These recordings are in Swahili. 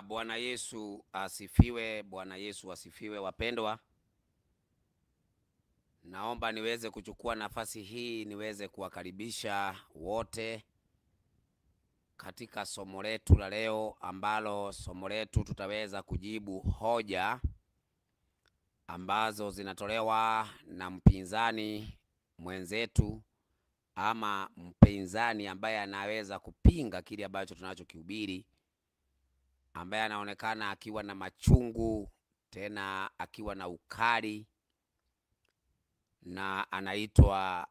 Bwana Yesu asifiwe, Bwana Yesu asifiwe wapendwa. Naomba niweze kuchukua nafasi hii niweze kuwakaribisha wote katika somo letu la leo, ambalo somo letu tutaweza kujibu hoja ambazo zinatolewa na mpinzani mwenzetu ama mpinzani ambaye anaweza kupinga kile ambacho tunachokihubiri, ambaye anaonekana akiwa na machungu, tena akiwa na ukali, na anaitwa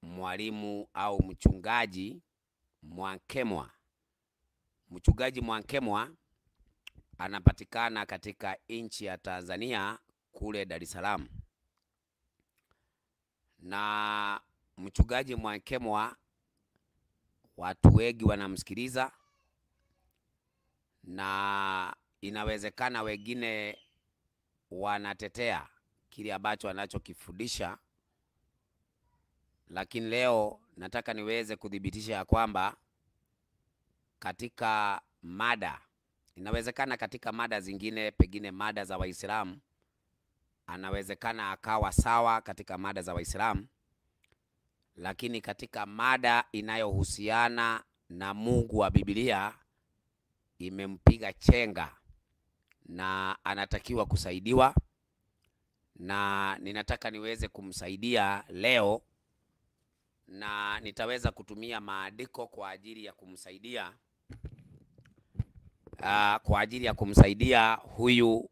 mwalimu au mchungaji Mwankemwa. Mchungaji Mwankemwa anapatikana katika nchi ya Tanzania kule Dar es Salaam. Na mchungaji Mwankemwa watu wengi wanamsikiliza, na inawezekana wengine wanatetea kile ambacho anachokifundisha, lakini leo nataka niweze kudhibitisha ya kwamba katika mada, inawezekana katika mada zingine, pengine mada za Waislamu, anawezekana akawa sawa katika mada za Waislamu, lakini katika mada inayohusiana na Mungu wa Biblia imempiga chenga na anatakiwa kusaidiwa, na ninataka niweze kumsaidia leo, na nitaweza kutumia maandiko kwa ajili ya kumsaidia huyu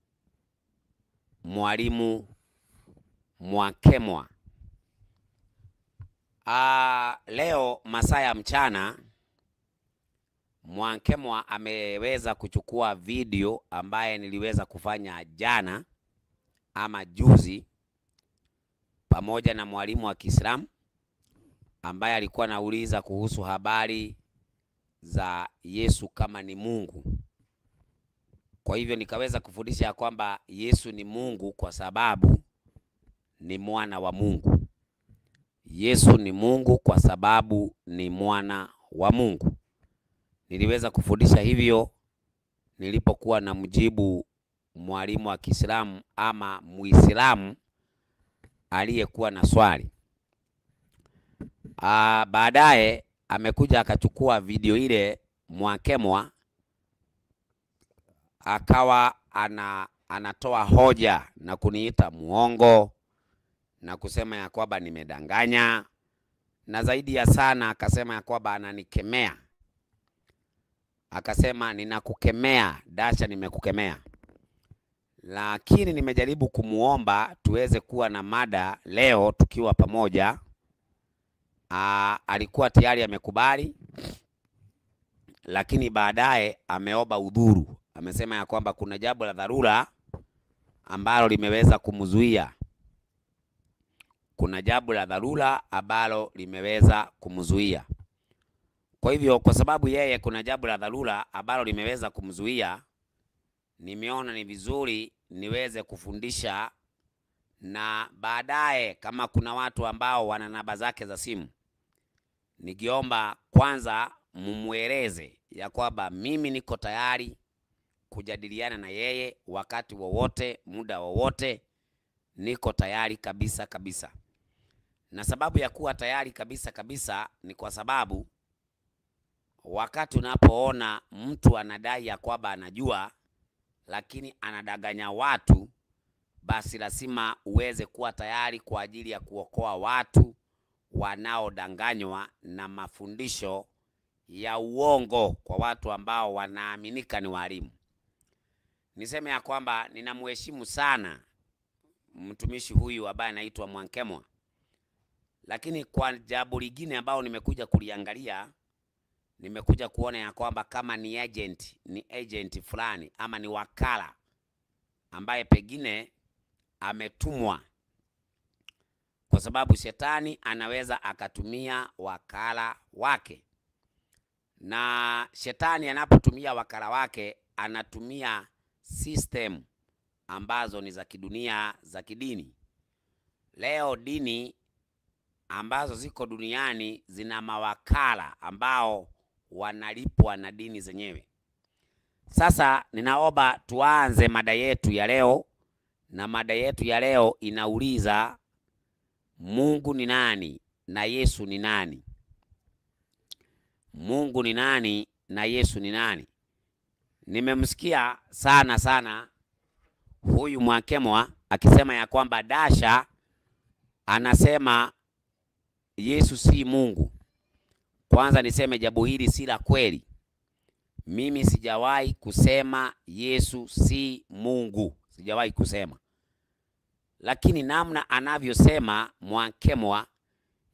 mwalimu Mwankemwa. Leo masaa ya mchana Mwankemwa ameweza kuchukua video ambaye niliweza kufanya jana ama juzi pamoja na mwalimu wa Kiislamu ambaye alikuwa anauliza kuhusu habari za Yesu kama ni Mungu. Kwa hivyo nikaweza kufundisha ya kwamba Yesu ni Mungu kwa sababu ni mwana wa Mungu. Yesu ni Mungu kwa sababu ni mwana wa Mungu. Niliweza kufundisha hivyo nilipokuwa na mjibu mwalimu wa Kiislamu ama Muislamu aliyekuwa na swali. Baadaye amekuja akachukua video ile Mwankemwa, akawa anatoa hoja na kuniita muongo na kusema ya kwamba nimedanganya, na zaidi ya sana akasema ya kwamba ananikemea. Akasema ninakukemea Dasha, nimekukemea. Lakini nimejaribu kumuomba tuweze kuwa na mada leo tukiwa pamoja. Alikuwa tayari amekubali, lakini baadaye ameomba udhuru. Amesema ya kwamba kuna jambo la dharura ambalo limeweza kumzuia. Kuna jambo la dharura ambalo limeweza kumzuia. Kwa hivyo kwa sababu yeye kuna jambo la dharura ambalo limeweza kumzuia, nimeona ni vizuri niweze kufundisha, na baadaye kama kuna watu ambao wana namba zake za simu, nikiomba kwanza mumueleze ya kwamba mimi niko tayari kujadiliana na yeye wakati wowote, muda wowote, niko tayari kabisa kabisa. Na sababu ya kuwa tayari kabisa kabisa ni kwa sababu wakati unapoona mtu anadai ya kwamba anajua lakini anadanganya watu, basi lazima uweze kuwa tayari kwa ajili ya kuokoa watu wanaodanganywa na mafundisho ya uongo kwa watu ambao wanaaminika ni walimu. Niseme ya kwamba ninamheshimu sana mtumishi huyu ambaye anaitwa Mwankemwa, lakini kwa jambo lingine ambao nimekuja kuliangalia, nimekuja kuona ya kwamba kama ni agent fulani ama ni wakala ambaye pengine ametumwa, kwa sababu shetani anaweza akatumia wakala wake. Na shetani anapotumia wakala wake, anatumia system ambazo ni za kidunia, za kidini. Leo dini ambazo ziko duniani zina mawakala ambao wanalipwa na dini zenyewe. Sasa ninaomba tuanze mada yetu ya leo, na mada yetu ya leo inauliza Mungu ni nani na Yesu ni nani? Mungu ni nani na Yesu ni nani? Nimemsikia sana huyu Mwakemwa akisema ya kwamba Dasha anasema Yesu si Mungu. Kwanza niseme jambo hili si la kweli. Mimi sijawahi kusema Yesu si Mungu. Sijawahi kusema. Lakini namna anavyosema Mwakemwa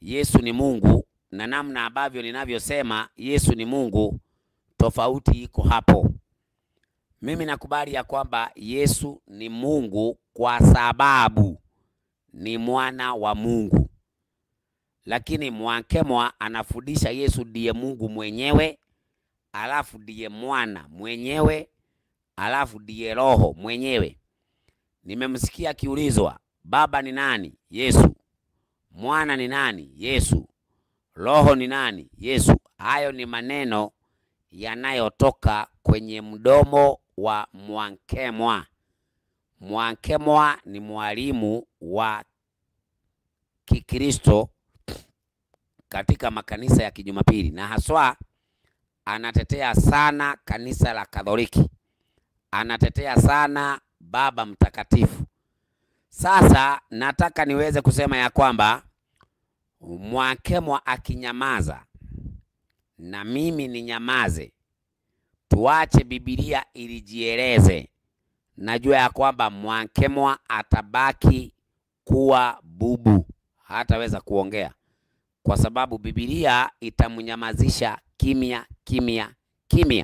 Yesu ni Mungu na namna ambavyo ninavyosema Yesu ni Mungu, tofauti iko hapo. Mimi nakubali ya kwamba Yesu ni Mungu kwa sababu ni mwana wa Mungu. Lakini Mwakemwa anafundisha Yesu ndiye Mungu mwenyewe, alafu ndiye mwana mwenyewe, alafu ndiye roho mwenyewe. Nimemsikia akiulizwa, Baba ni nani? Yesu. Mwana ni nani? Yesu. Roho ni nani? Yesu. Hayo ni maneno yanayotoka kwenye mdomo wa Mwakemwa. Mwakemwa ni mwalimu wa Kikristo katika makanisa ya Kijumapili, na haswa anatetea sana kanisa la Katoliki. Anatetea sana Baba Mtakatifu. Sasa nataka niweze kusema ya kwamba Mwakemwa akinyamaza na mimi ninyamaze, tuache Biblia ilijieleze. Najua ya kwamba Mwakemwa atabaki kuwa bubu, hataweza kuongea kwa sababu Biblia itamnyamazisha kimya.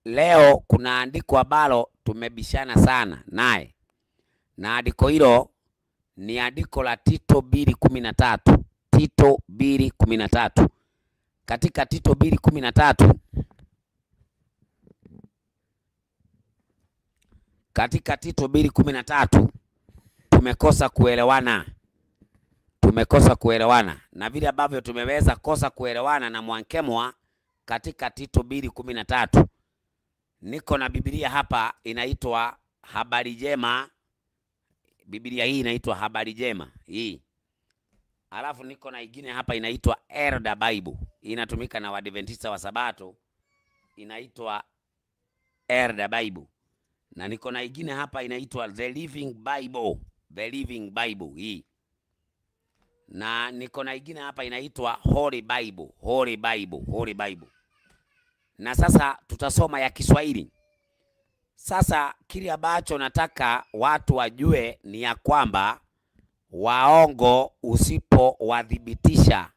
Leo kuna andiko ambalo tumebishana sana naye, na andiko hilo ni andiko la Tito 2:13. Tito 2:13. Katika Tito 2:13, katika Tito 2:13 tumekosa kuelewana, na vile ambavyo tumeweza kosa kuelewana na Mwakemwa katika Tito 2:13. Niko na Biblia hapa inaitwa Habari Njema. Biblia hii inaitwa Habari Njema hii. Alafu niko na ingine hapa inaitwa Elder Bible. Inatumika na Waadventista wa Sabato, inaitwa Elder Bible. Na niko na ingine hapa inaitwa The Living Bible. The Living Bible hii. Na niko na ingine hapa inaitwa Holy Bible. Holy Bible. Holy Bible. Na sasa tutasoma ya Kiswahili. Sasa kile ambacho nataka watu wajue ni ya kwamba waongo usipowadhibitisha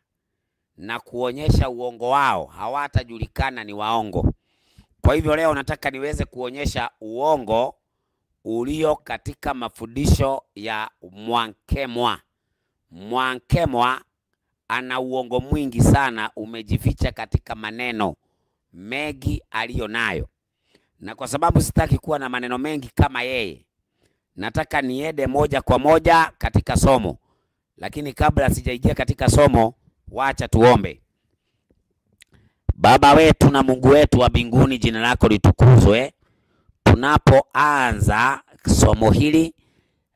na kuonyesha uongo wao, hawatajulikana ni waongo. Kwa hivyo leo nataka niweze kuonyesha uongo ulio katika mafundisho ya Mwakemwa. Mwakemwa ana uongo mwingi sana umejificha katika maneno mengi aliyonayo. Na kwa sababu sitaki kuwa na maneno mengi kama yeye, nataka niende moja kwa moja katika somo. Lakini kabla sijaingia katika somo, wacha tuombe. Baba wetu na Mungu wetu wa mbinguni, jina lako litukuzwe. Tunapoanza somo hili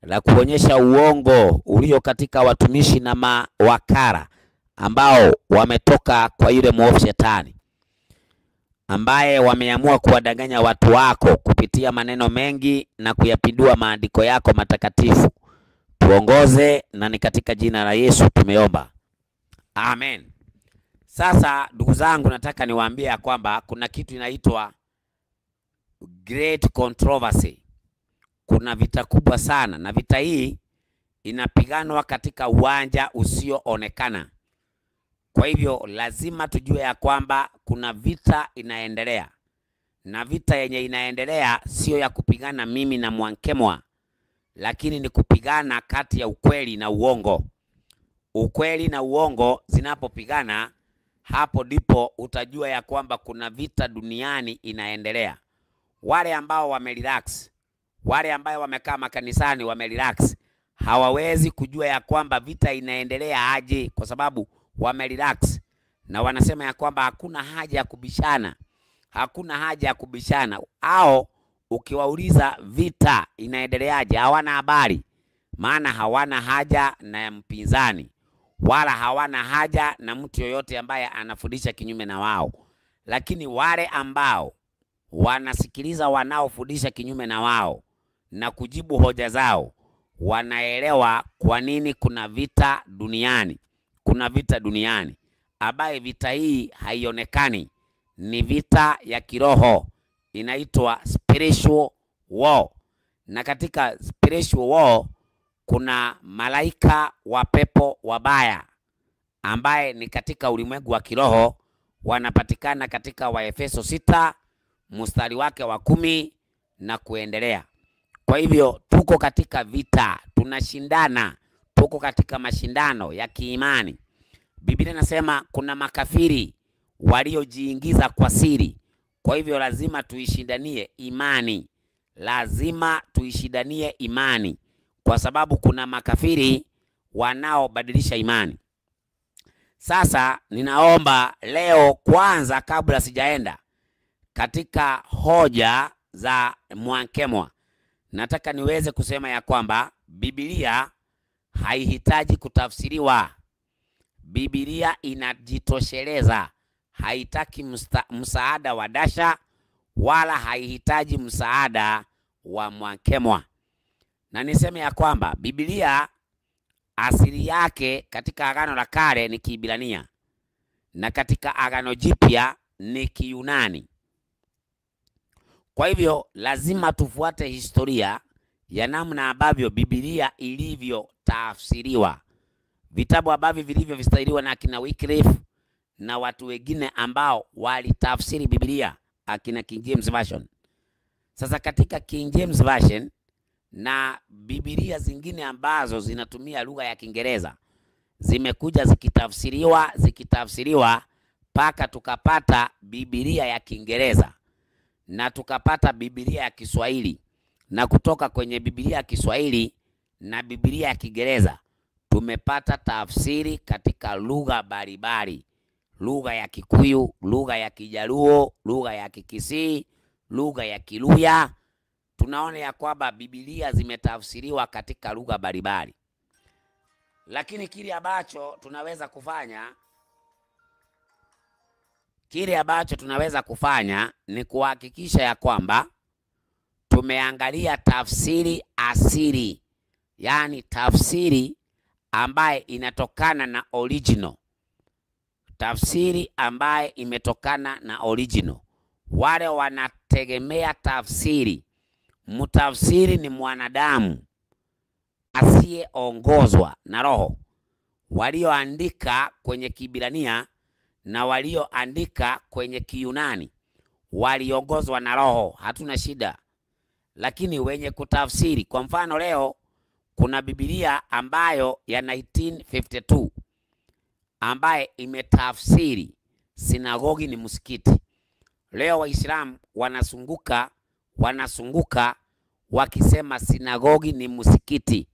la kuonyesha uongo ulio katika watumishi na mawakala ambao wametoka kwa yule mwovu Shetani, ambaye wameamua kuwadanganya watu wako kupitia maneno mengi na kuyapindua maandiko yako matakatifu, tuongoze, na ni katika jina la Yesu tumeomba, amen. Sasa ndugu zangu, nataka niwaambie kwamba kuna kitu inaitwa great controversy. Kuna vita kubwa sana, na vita hii inapiganwa katika uwanja usioonekana. Kwa hivyo lazima tujue ya kwamba kuna vita inaendelea, na vita yenye inaendelea sio ya kupigana mimi na Mwakemwa, lakini ni kupigana kati ya ukweli na uongo. Ukweli na uongo zinapopigana, hapo ndipo utajua ya kwamba kuna vita duniani inaendelea. Wale ambao wamerelax, wale ambao wamekaa makanisani wamerelax, hawawezi kujua ya kwamba vita inaendelea aje, kwa sababu wamerelax na wanasema ya kwamba hakuna haja ya kubishana. Hakuna haja ya kubishana. Au ukiwauliza vita inaendeleaje, hawana habari, maana hawana haja na mpinzani, wala hawana haja na mtu yoyote ambaye anafundisha kinyume na wao. Lakini wale ambao wanasikiliza wanaofundisha kinyume na wao na kujibu hoja zao, wanaelewa kwa nini kuna vita duniani. Kuna vita duniani ambaye vita hii haionekani, ni vita ya kiroho, inaitwa spiritual war. Na katika spiritual war kuna malaika wa pepo wabaya ambaye ni katika ulimwengu wa kiroho, wanapatikana katika Waefeso 6 mstari wake wa 10 na kuendelea. Kwa hivyo tuko katika vita, tunashindana, tuko katika mashindano ya kiimani. Biblia inasema kuna makafiri waliojiingiza kwa siri. Kwa hivyo lazima tuishindanie imani. Lazima tuishindanie imani, kwa sababu kuna makafiri wanaobadilisha imani. Sasa ninaomba leo kwanza, kabla sijaenda katika hoja za Mwankemwa, nataka niweze kusema ya kwamba Biblia haihitaji kutafsiriwa. Biblia inajitosheleza, haitaki msaada wa Dasha wala haihitaji msaada wa Mwankemwa. Na niseme ya kwamba Biblia asili yake katika Agano la Kale ni Kiebrania na katika Agano Jipya ni Kiyunani. Kwa hivyo lazima tufuate historia ya namna ambavyo Biblia ilivyo tafsiriwa. Vitabu ambavyo vilivyostahiliwa na akina Wycliffe na watu wengine ambao walitafsiri Biblia, akina King James Version. Sasa katika King James Version na Biblia zingine ambazo zinatumia lugha ya Kiingereza zimekuja zikitafsiriwa mpaka tukapata Biblia ya Kiingereza na tukapata Biblia ya Kiswahili, na kutoka kwenye Biblia ya Kiswahili na Biblia ya Kiingereza tumepata tafsiri katika lugha mbalimbali: lugha ya Kikuyu, lugha ya Kijaluo, lugha ya Kikisii, lugha ya Kiluya. Tunaona ya kwamba Biblia zimetafsiriwa katika lugha mbalimbali. Lakini kile ambacho tunaweza kufanya ni kuhakikisha ya kwamba tumeangalia tafsiri asili, yani tafsiri ambaye inatokana na original. Tafsiri ambaye imetokana na original. Wale wanategemea tafsiri, mtafsiri ni mwanadamu asiyeongozwa na Roho. Walioandika kwenye Kiebrania na walioandika kwenye Kiyunani waliongozwa na Roho, hatuna shida. Lakini wenye kutafsiri, kwa mfano leo kuna Biblia ambayo ya 1952 ambaye imetafsiri sinagogi ni msikiti. Leo Waislamu wanasunguka wakisema sinagogi ni msikiti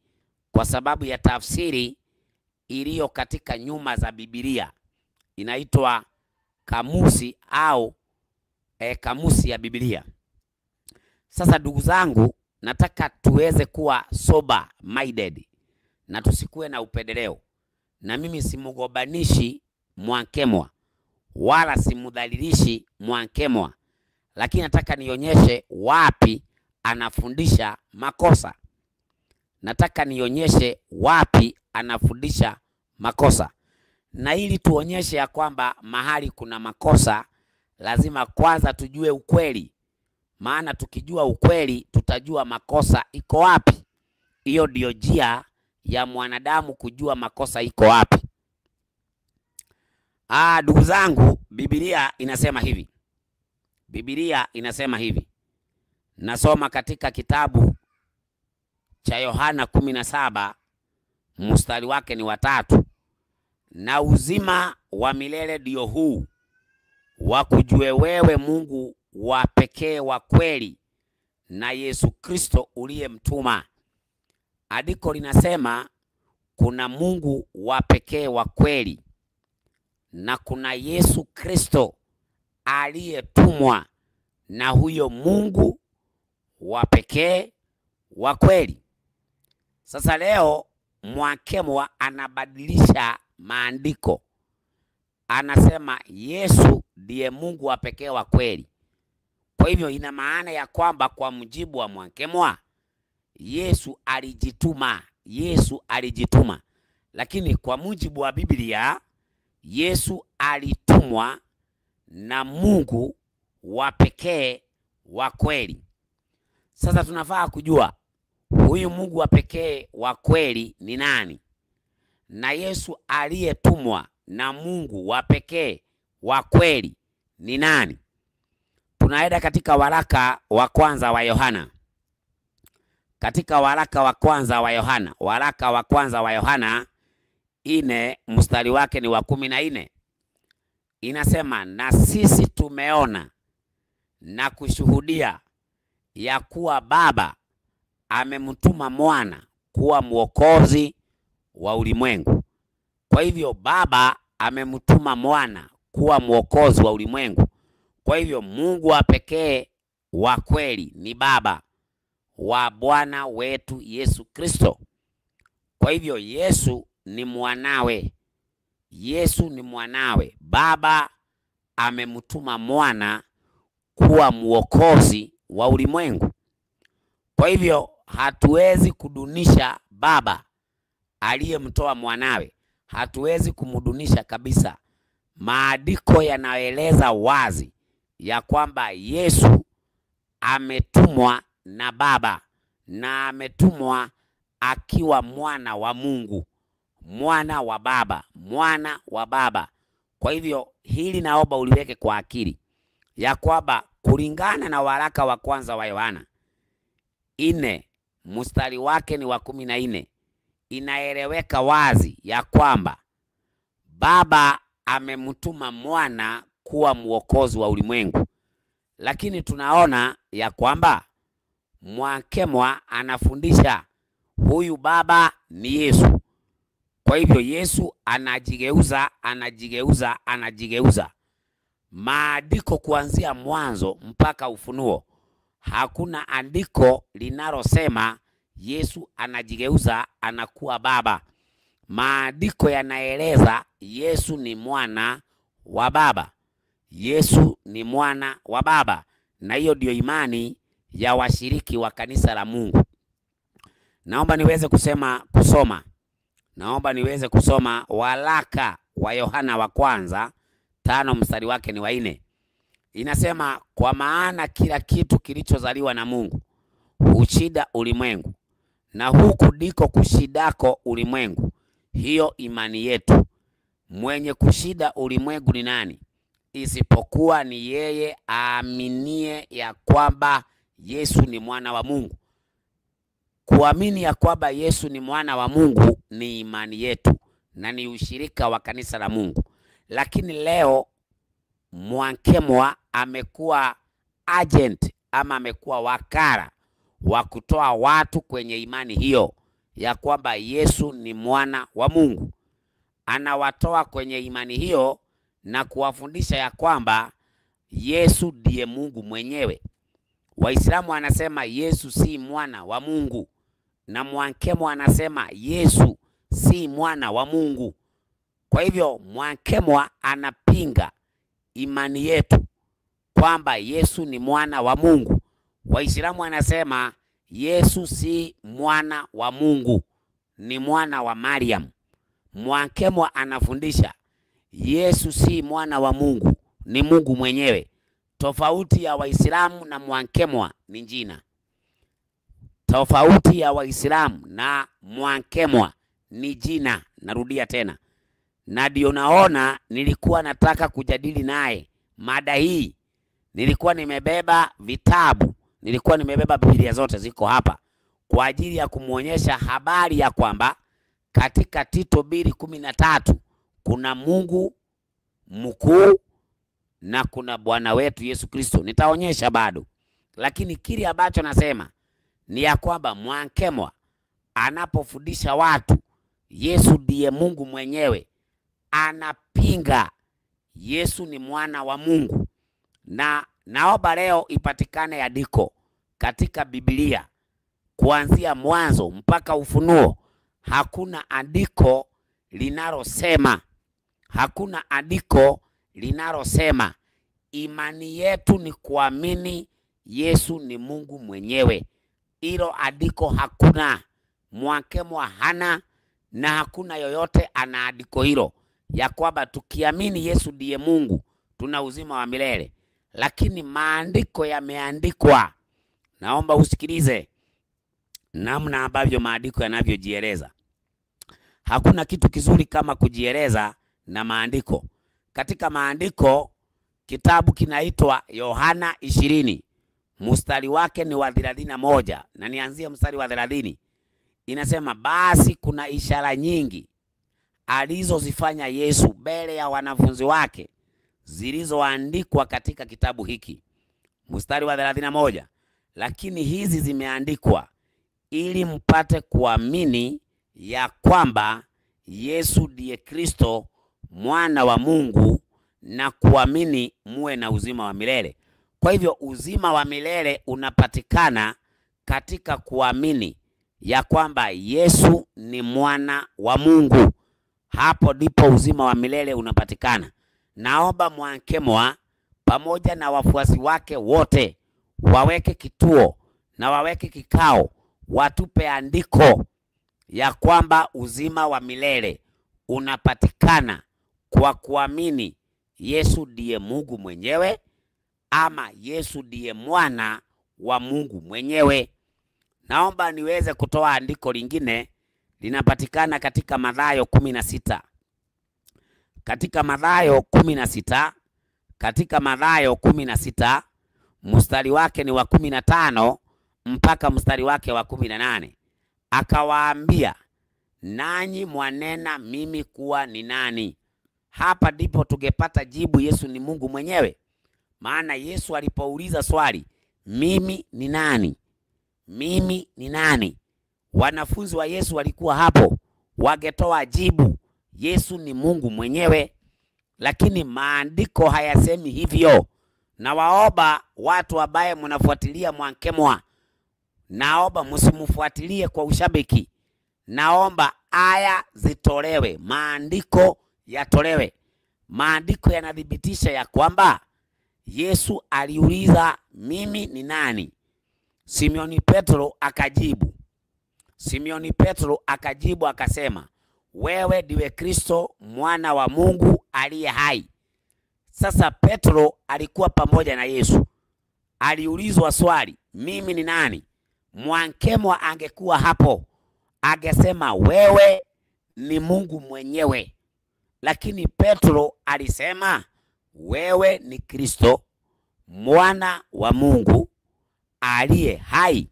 kwa sababu ya tafsiri iliyo katika nyuma za Biblia. Inaitwa kamusi au kamusi ya Biblia. Sasa ndugu zangu, nataka tuweze kuwa sober minded na tusikuwe na upendeleo. Na mimi simugobanishi Mwankemwa wala simudhalilishi Mwankemwa, lakini nataka nionyeshe wapi anafundisha makosa. Nataka nionyeshe wapi anafundisha makosa. Na ili tuonyeshe ya kwamba mahali kuna makosa, lazima kwanza tujue ukweli. Maana tukijua ukweli, tutajua makosa iko wapi. Hiyo ndio njia ya mwanadamu kujua makosa iko wapi. Ndugu zangu, Biblia inasema hivi. Biblia inasema hivi. Nasoma katika kitabu cha Yohana 17 mstari wake ni 3. Na uzima wa milele ndio huu, wakujue wewe Mungu wa pekee wa kweli na Yesu Kristo uliyemtuma. Andiko linasema kuna Mungu wa pekee wa kweli na kuna Yesu Kristo aliyetumwa na huyo Mungu wa pekee wa kweli. Sasa leo Mwakemwa anabadilisha maandiko. Anasema Yesu ndiye Mungu wa pekee wa kweli. Kwa hivyo ina maana ya kwamba kwa mujibu wa Mwakemwa, Yesu alijituma. Yesu alijituma. Lakini kwa mujibu wa Biblia, Yesu alitumwa na Mungu wa pekee wa kweli. Sasa tunafaa kujua huyu Mungu wa pekee wa kweli ni nani? Na Yesu aliyetumwa na Mungu wa pekee wa kweli ni nani? Tunaenda katika waraka wa kwanza wa Yohana. Katika waraka wa kwanza wa Yohana, waraka wa kwanza wa Yohana 4 mstari wake ni wa 14. Inasema, na sisi tumeona na kushuhudia ya kuwa Baba amemtuma mwana kuwa mwokozi wa ulimwengu. Kwa hivyo Baba amemtuma mwana kuwa mwokozi wa ulimwengu. Kwa hivyo Mungu wa pekee wa kweli ni Baba wa Bwana wetu Yesu Kristo. Kwa hivyo Yesu ni mwanawe. Yesu ni mwanawe. Baba amemtuma mwana kuwa mwokozi wa ulimwengu. Kwa hivyo hatuwezi kudunisha Baba aliyemtoa mwanawe. Hatuwezi kumudunisha kabisa. Maandiko yanaeleza wazi ya kwamba Yesu ametumwa na Baba na ametumwa akiwa mwana wa Mungu, mwana wa Baba, mwana wa Baba. Kwa hivyo hili naomba uliweke kwa akili ya kwamba kulingana na waraka wa kwanza wa Yohana 4 mstari wake ni wa 14, inaeleweka wazi ya kwamba Baba amemtuma mwana kuwa mwokozi wa ulimwengu. Lakini tunaona ya kwamba Mwakemwa anafundisha huyu Baba ni Yesu. Kwa hivyo Yesu anajigeuza. Maandiko kuanzia Mwanzo mpaka Ufunuo, hakuna andiko linalosema Yesu anajigeuza anakuwa Baba. Maandiko yanaeleza Yesu ni mwana wa Baba. Yesu ni mwana wa Baba, na hiyo ndio imani ya washiriki wa kanisa la Mungu. Naomba niweze kusoma waraka wa Yohana wa kwanza 5 mstari wake ni wa 4. Inasema, kwa maana kila kitu kilichozaliwa na Mungu hushida ulimwengu, na huku ndiko kushidako ulimwengu hiyo imani yetu. Mwenye kushida ulimwengu ni nani? Isipokuwa ni yeye aaminie ya kwamba Yesu ni mwana wa Mungu. Kuamini ya kwamba Yesu ni mwana wa Mungu ni imani yetu na ni ushirika wa kanisa la Mungu. Lakini leo Mwakemwa amekuwa agent ama amekuwa wakala wa kutoa watu kwenye imani hiyo ya kwamba Yesu ni mwana wa Mungu. Anawatoa kwenye imani hiyo na kuwafundisha ya kwamba Yesu ndiye Mungu mwenyewe. Waislamu anasema Yesu si mwana wa Mungu, na Mwakemwa anasema Yesu si mwana wa Mungu. Kwa hivyo Mwakemwa anapinga imani yetu kwamba Yesu ni mwana wa Mungu. Waislamu anasema Yesu si mwana wa Mungu, ni mwana wa Mariam. Mwakemwa anafundisha Yesu si mwana wa Mungu, ni Mungu mwenyewe. Tofauti ya Waislamu na Mwakemwa ni jina. Tofauti ya Waislamu na Mwakemwa ni jina. Narudia tena. Na ndio naona nilikuwa nataka kujadili naye mada hii. Nilikuwa nimebeba vitabu, nilikuwa nimebeba Biblia zote ziko hapa kwa ajili ya kumuonyesha habari ya kwamba katika Tito 2:13 kuna Mungu mkuu na kuna Bwana wetu Yesu Kristo. Nitaonyesha bado. Lakini kile ambacho nasema ni ya kwamba Mwakemwa anapofundisha watu Yesu ndiye Mungu mwenyewe, anapinga Yesu ni mwana wa Mungu. Na naomba leo ipatikane andiko katika Biblia kuanzia Mwanzo mpaka Ufunuo. Hakuna andiko linalosema imani yetu ni kuamini Yesu ni Mungu mwenyewe. Hilo andiko hakuna. Mwankemwa hana, na hakuna yoyote ana andiko hilo ya kwamba tukiamini Yesu ndiye Mungu tuna uzima wa milele. Lakini maandiko yameandikwa. Naomba usikilize namna ambavyo maandiko yanavyojieleza. Hakuna kitu kizuri kama kujieleza na maandiko. Katika maandiko, kitabu kinaitwa Yohana 20, mstari wake ni wa 31, na nianzie mstari wa 30. Inasema, basi kuna ishara nyingi alizozifanya Yesu mbele ya wanafunzi wake zilizoandikwa katika kitabu hiki. Mstari wa 31, lakini hizi zimeandikwa ili mpate kuamini ya kwamba Yesu ndiye Kristo mwana wa Mungu, na kuamini muwe na uzima wa milele. Kwa hivyo uzima wa milele unapatikana katika kuamini ya kwamba Yesu ni mwana wa Mungu. Hapo ndipo uzima wa milele unapatikana. Naomba Mwankemwa pamoja na wafuasi wake wote waweke kituo na waweke kikao, watupe andiko ya kwamba uzima wa milele unapatikana kwa kuamini Yesu ndiye Mungu mwenyewe, ama Yesu ndiye mwana wa Mungu mwenyewe. Naomba niweze kutoa andiko lingine, linapatikana katika Mathayo 16. Katika Mathayo 16, mstari wake ni wa 15 mpaka mstari wake wa 18. Akawaambia, nanyi mwanena mimi kuwa ni nani? Hapa ndipo tungepata jibu Yesu ni Mungu mwenyewe. Maana Yesu alipouliza swali, mimi ni nani? Mimi ni nani? Wanafunzi wa Yesu walikuwa hapo, wangetoa jibu Yesu ni Mungu mwenyewe. Lakini maandiko hayasemi hivyo. Na waomba watu ambaye mnafuatilia Mwankemwa, naomba msimfuatilie kwa ushabiki. Naomba aya zitolewe, maandiko yatolewe. Maandiko yanadhibitisha ya kwamba Yesu aliuliza mimi ni nani? Simoni Petro akajibu akasema, wewe ndiwe Kristo mwana wa Mungu aliye hai. Sasa Petro alikuwa pamoja na Yesu. Aliulizwa swali, mimi ni nani? Mwankemwa angekuwa hapo, angesema wewe ni Mungu mwenyewe. Lakini Petro alisema wewe ni Kristo mwana wa Mungu aliye hai.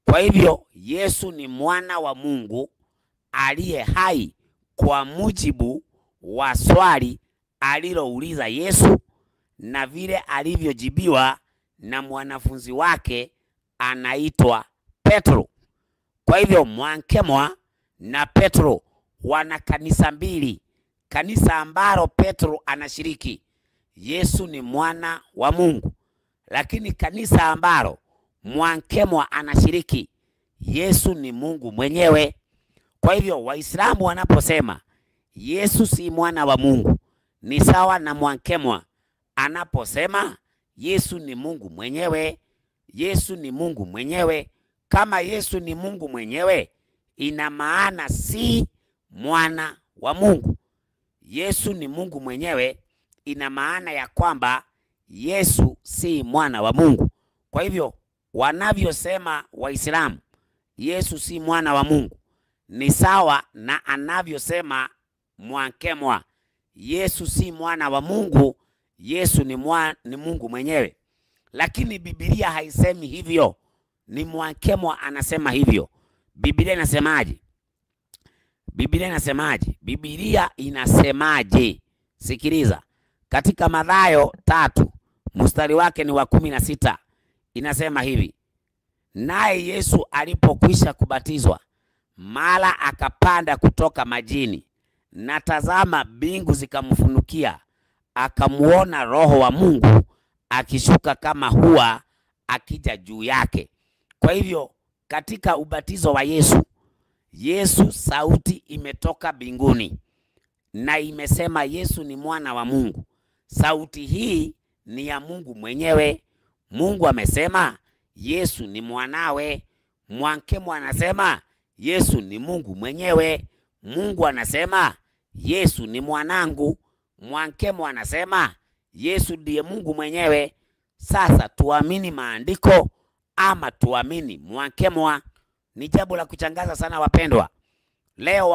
Kwa hivyo Yesu ni mwana wa Mungu aliye hai kwa mujibu wa swali alilouliza Yesu na vile alivyojibiwa na mwanafunzi wake anaitwa Petro. Kwa hivyo Mwankemwa na Petro wana kanisa mbili. Kanisa ambalo Petro anashiriki, Yesu ni mwana wa Mungu. Lakini kanisa ambalo Mwankemwa anashiriki, Yesu ni Mungu mwenyewe. Kwa hivyo Waislamu wanaposema Yesu si mwana wa Mungu, ni sawa na Mwankemwa anaposema Yesu ni Mungu mwenyewe. Yesu ni Mungu mwenyewe. Kama Yesu ni Mungu mwenyewe, ina maana si mwana wa Mungu. Yesu ni Mungu mwenyewe, ina maana ya kwamba Yesu si mwana wa Mungu. Kwa hivyo wanavyosema Waislamu Yesu si mwana wa Mungu, ni sawa na anavyosema Mwankemwa Yesu si mwana wa Mungu, Yesu ni Mungu mwenyewe. Lakini Biblia haisemi hivyo, ni Mwankemwa anasema hivyo. Biblia inasemaje? Biblia inasemaje? Sikiliza. Katika Mathayo 3 mstari wake ni wa 16, inasema hivi, naye Yesu alipokwisha kubatizwa, mara akapanda kutoka majini, na tazama mbingu zikamfunukia, akamuona Roho wa Mungu akishuka kama hua akija juu yake. Kwa hivyo katika ubatizo wa Yesu sauti imetoka mbinguni na imesema Yesu ni mwana wa Mungu. Sauti hii ni ya Mungu mwenyewe. Mungu amesema Yesu ni mwanawe. Mwankemo anasema Yesu ni Mungu mwenyewe. Mungu anasema Yesu ni mwanangu. Mwankemo anasema Yesu ndiye Mungu mwenyewe. Sasa tuamini maandiko ama tuamini Mwankemo? Ni jambo la kuchangaza sana wapendwa. Leo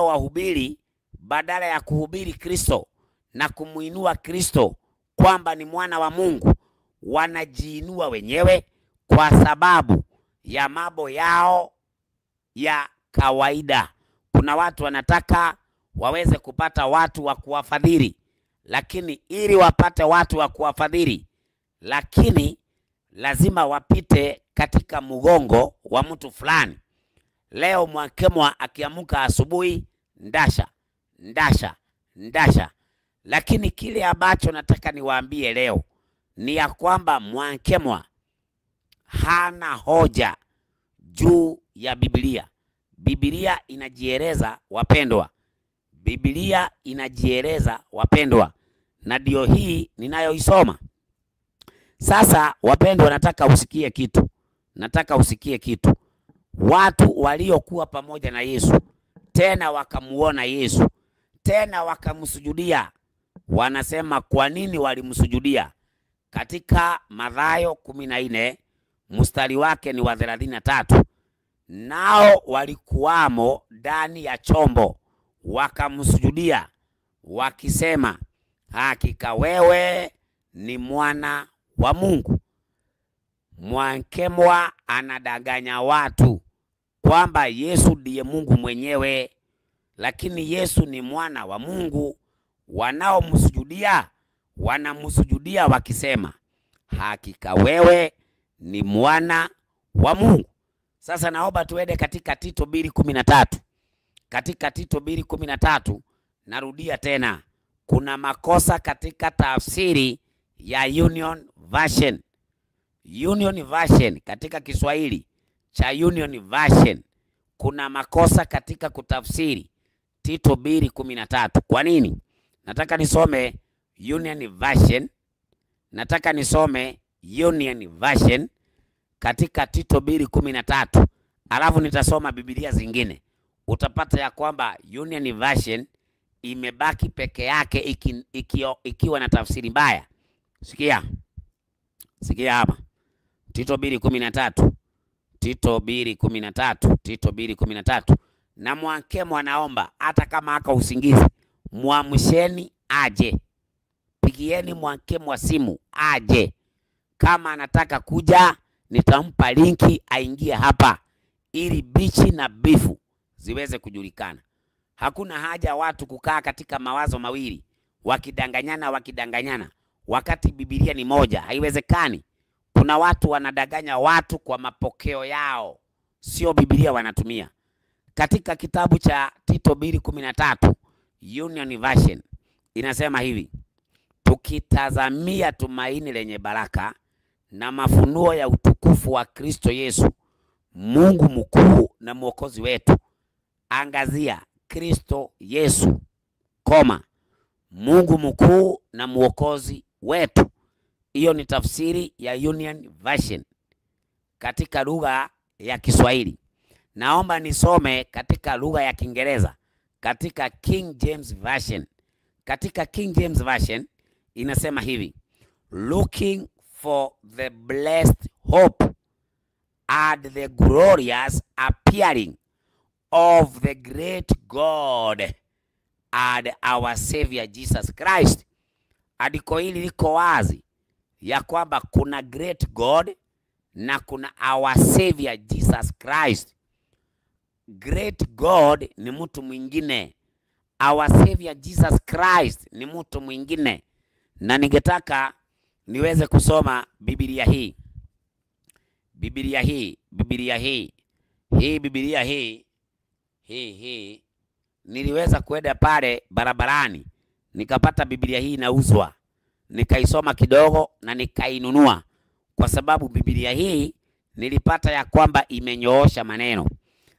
wahubiri badala ya kuhubiri Kristo na kumuinua Kristo kwamba ni mwana wa Mungu, wanajiinua wenyewe kwa sababu ya mambo yao ya kawaida. Kuna watu wanataka waweze kupata watu wa kuwafadhili, lakini ili wapate watu wa kuwafadhili, lakini lazima wapite katika mgongo wa mtu fulani. Leo Mwankemo akiamuka asubuhi, ndasha. Lakini kile ambacho nataka niwaambie leo ni ya kwamba Mwankemo hana hoja juu ya Biblia. Biblia inajieleza wapendwa. Biblia inajieleza wapendwa. Na ndio hii ninayoisoma. Sasa wapendwa, nataka usikie kitu. Watu waliokuwa pamoja na Yesu, tena wakamuona Yesu, tena wakamsujudia, wanasema kwa nini walimsujudia? Katika Mathayo 14 mstari wake ni wa 33. Nao walikuwamo ndani ya chombo wakamsujudia wakisema, hakika wewe ni mwana wa Mungu. Mwankemo anadanganya watu kwamba Yesu ndiye Mungu mwenyewe, lakini Yesu ni mwana wa Mungu. Wanaomsujudia wanamsujudia wakisema, hakika wewe ni mwana wa Mungu. Sasa naomba tuende katika Tito 2:13. Katika Tito 2:13, narudia tena, kuna makosa katika tafsiri ya Union Version. Union Version, katika Kiswahili cha Union Version kuna makosa katika kutafsiri Tito 2:13. Kwa nini? Nataka nisome Union Version katika Tito 2:13, alafu nitasoma Biblia zingine. Utapata ya kwamba Union Version imebaki peke yake ikiwa na tafsiri mbaya. Sikia hapa. Tito 2:13. Na Mwankemo anaomba hata kama aka usingizi, muamsheni aje. Pigieni Mwankemo wa simu aje. Kama anataka kuja, nitampa linki aingie hapa ili bichi na bifu ziweze kujulikana. Hakuna haja watu kukaa katika mawazo mawili wakidanganyana wakati Biblia ni moja. Haiwezekani. Kuna watu wanadanganya watu kwa mapokeo yao, sio Biblia wanatumia. Katika kitabu cha Tito 2:13 Union Version inasema hivi: tukitazamia tumaini lenye baraka na mafunuo ya utukufu wa Kristo Yesu, Mungu mkuu na mwokozi wetu. Angazia Kristo Yesu, Mungu mkuu na mwokozi wetu. Hiyo ni tafsiri ya Union Version katika lugha ya Kiswahili. Naomba nisome katika lugha ya Kiingereza, katika King James Version. Katika King James Version inasema hivi: looking for the blessed hope and the glorious appearing of the great God and our Savior Jesus Christ. Andiko hili liko wazi ya kwamba kuna great God na kuna our Savior Jesus Christ. Great God ni mtu mwingine, our Savior Jesus Christ ni mtu mwingine. Na ningetaka niweze kusoma Biblia hii. Niliweza kwenda pale barabarani nikapata Biblia hii inauzwa. nikaisoma kidogo na nikainunua, kwa sababu Biblia hii nilipata ya kwamba imenyoosha maneno.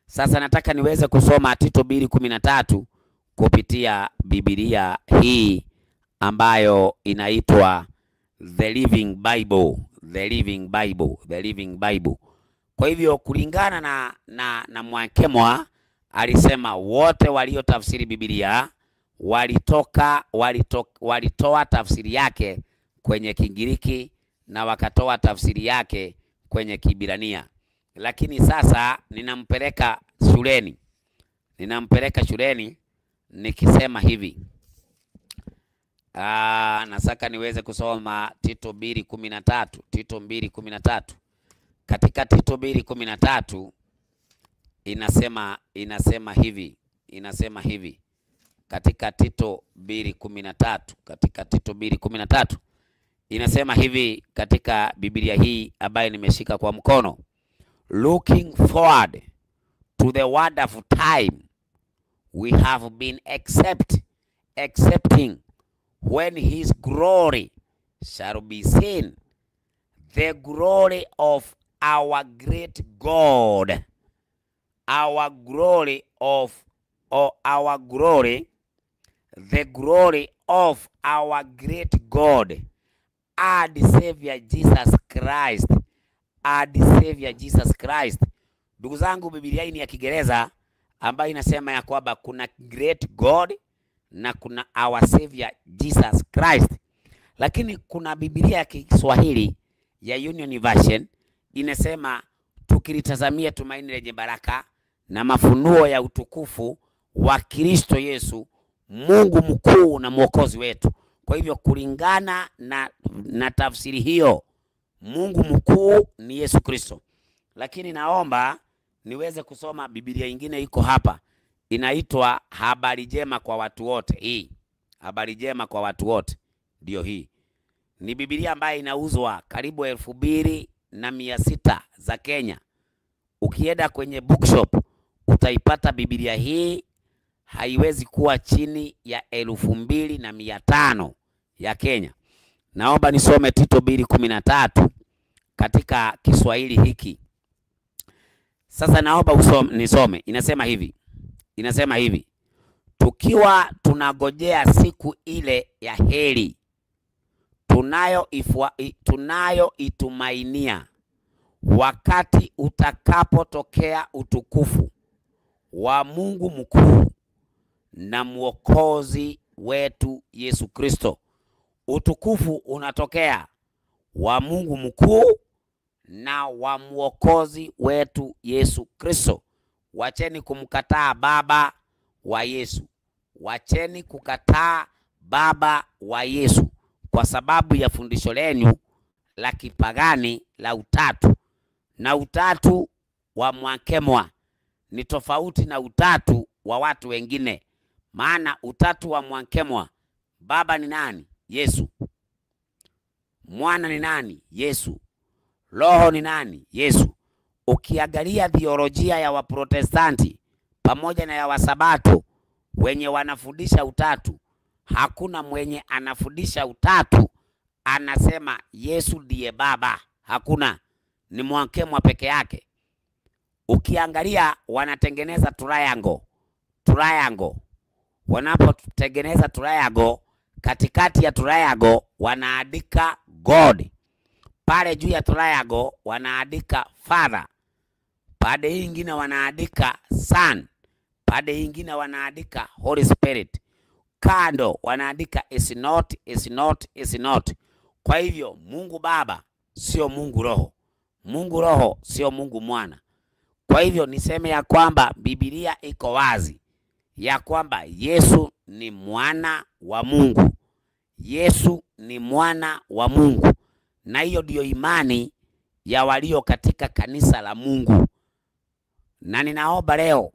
Sasa nataka niweze kusoma Tito 2:13 kupitia Biblia hii ambayo inaitwa The Living Bible, The Living Bible, The Living Bible. Kwa hivyo kulingana na Mwakemwa alisema wote waliotafsiri Biblia walitoa tafsiri yake kwenye Kigiriki na wakatoa tafsiri yake kwenye Kiebrania. Lakini sasa ninampeleka shuleni nikisema hivi. Nataka niweze kusoma Tito 2:13, Tito 2:13. Katika Tito 2:13 inasema hivi. Katika Tito 2:13, inasema hivi katika Biblia hii ambayo nimeshika kwa mkono. Looking forward to the wonderful time we have been accepting when his glory shall be seen, the glory of our great God, the glory of our great God and Savior Jesus Christ. Ndugu zangu, Biblia hii ni ya Kiingereza ambayo inasema ya kwamba kuna great God na kuna our Savior Jesus Christ. Lakini kuna Biblia ya Kiswahili ya Union Version inasema tukilitazamia tumaini lenye baraka na mafunuo ya utukufu wa Kristo Yesu, Mungu mkuu na mwokozi wetu. Kwa hivyo kulingana na tafsiri hiyo, Mungu mkuu ni Yesu Kristo. Lakini naomba niweze kusoma Biblia nyingine iko hapa, inaitwa Habari Njema kwa Watu Wote. Hii Habari Njema kwa Watu Wote ndio hii. Ni Biblia ambayo inauzwa karibu 2,600 za Kenya. Ukienda kwenye bookshop utaipata Biblia hii, haiwezi kuwa chini ya 2,500 ya Kenya. Naomba nisome Tito 2:13 katika Kiswahili hiki. Sasa naomba nisome. Inasema hivi. Tukiwa tunagojea siku ile ya heri tunayoitumainia, wakati utakapotokea utukufu wa Mungu mkuu na mwokozi wetu Yesu Kristo. Utukufu unatokea wa Mungu mkuu na wa mwokozi wetu Yesu Kristo. Wacheni kumkataa baba wa Yesu. Wacheni kukataa baba wa Yesu kwa sababu ya fundisho lenu la kipagani la utatu. Na utatu wa Mwakemwa ni tofauti na utatu wa watu wengine. Maana utatu wa Mwakemwa, baba ni nani? Yesu. Mwana ni nani? Yesu. Roho ni nani? Yesu. Ukiangalia theolojia ya Waprotestanti pamoja na ya Wasabato wenye wanafundisha utatu, hakuna mwenye anafundisha utatu anasema Yesu ndiye baba. Hakuna, ni Mwakemwa peke yake. Ukiangalia wanatengeneza triangle. Wanapotengeneza triangle, katikati ya triangle wanaandika God. Pale juu ya triangle wanaandika Father. Pande hii nyingine wanaandika Son. Pande hii nyingine wanaandika Holy Spirit. Kando wanaandika is not. Kwa hivyo Mungu Baba sio Mungu Roho. Mungu Roho sio Mungu Mwana. Kwa hivyo niseme ya kwamba Biblia iko wazi ya kwamba Yesu ni mwana wa Mungu. Yesu ni mwana wa Mungu. Na hiyo ndio imani ya walio katika kanisa la Mungu. Na ninaomba leo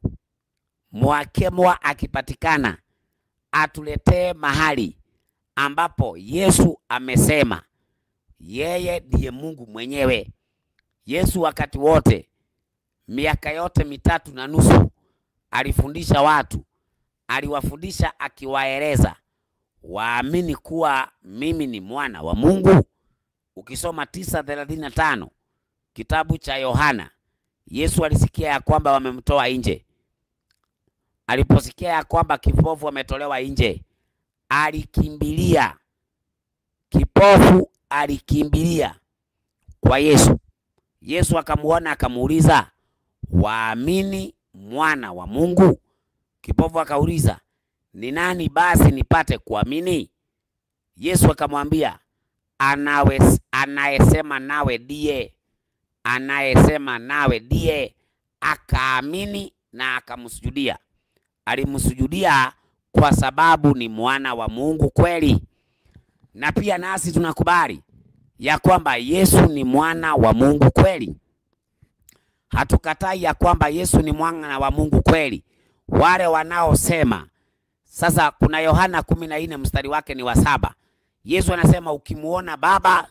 Mwakemwa akipatikana atuletee mahali ambapo Yesu amesema yeye ndiye Mungu mwenyewe. Yesu wakati wote, miaka yote 3.5 alifundisha watu. Aliwafundisha akiwaeleza waamini kuwa mimi ni mwana wa Mungu? Ukisoma 9:35 kitabu cha Yohana, Yesu alisikia ya kwamba wamemtoa nje. Aliposikia ya kwamba kipofu wametolewa nje, alikimbilia. Kipofu alikimbilia kwa Yesu. Yesu akamuona, akamuuliza, waamini mwana wa Mungu? Kipofu akauliza, ni nani basi nipate kuamini? Yesu akamwambia, anayesema nawe ndiye. Anayesema nawe ndiye. Akaamini na akamsujudia. Alimsujudia kwa sababu ni mwana wa Mungu kweli. Na pia nasi tunakubali ya kwamba Yesu ni mwana wa Mungu kweli. Hatukatai ya kwamba Yesu ni mwana wa Mungu kweli. Wale wanaosema, sasa kuna Yohana 14 mstari wake ni wa 7. Yesu anasema ukimuona Baba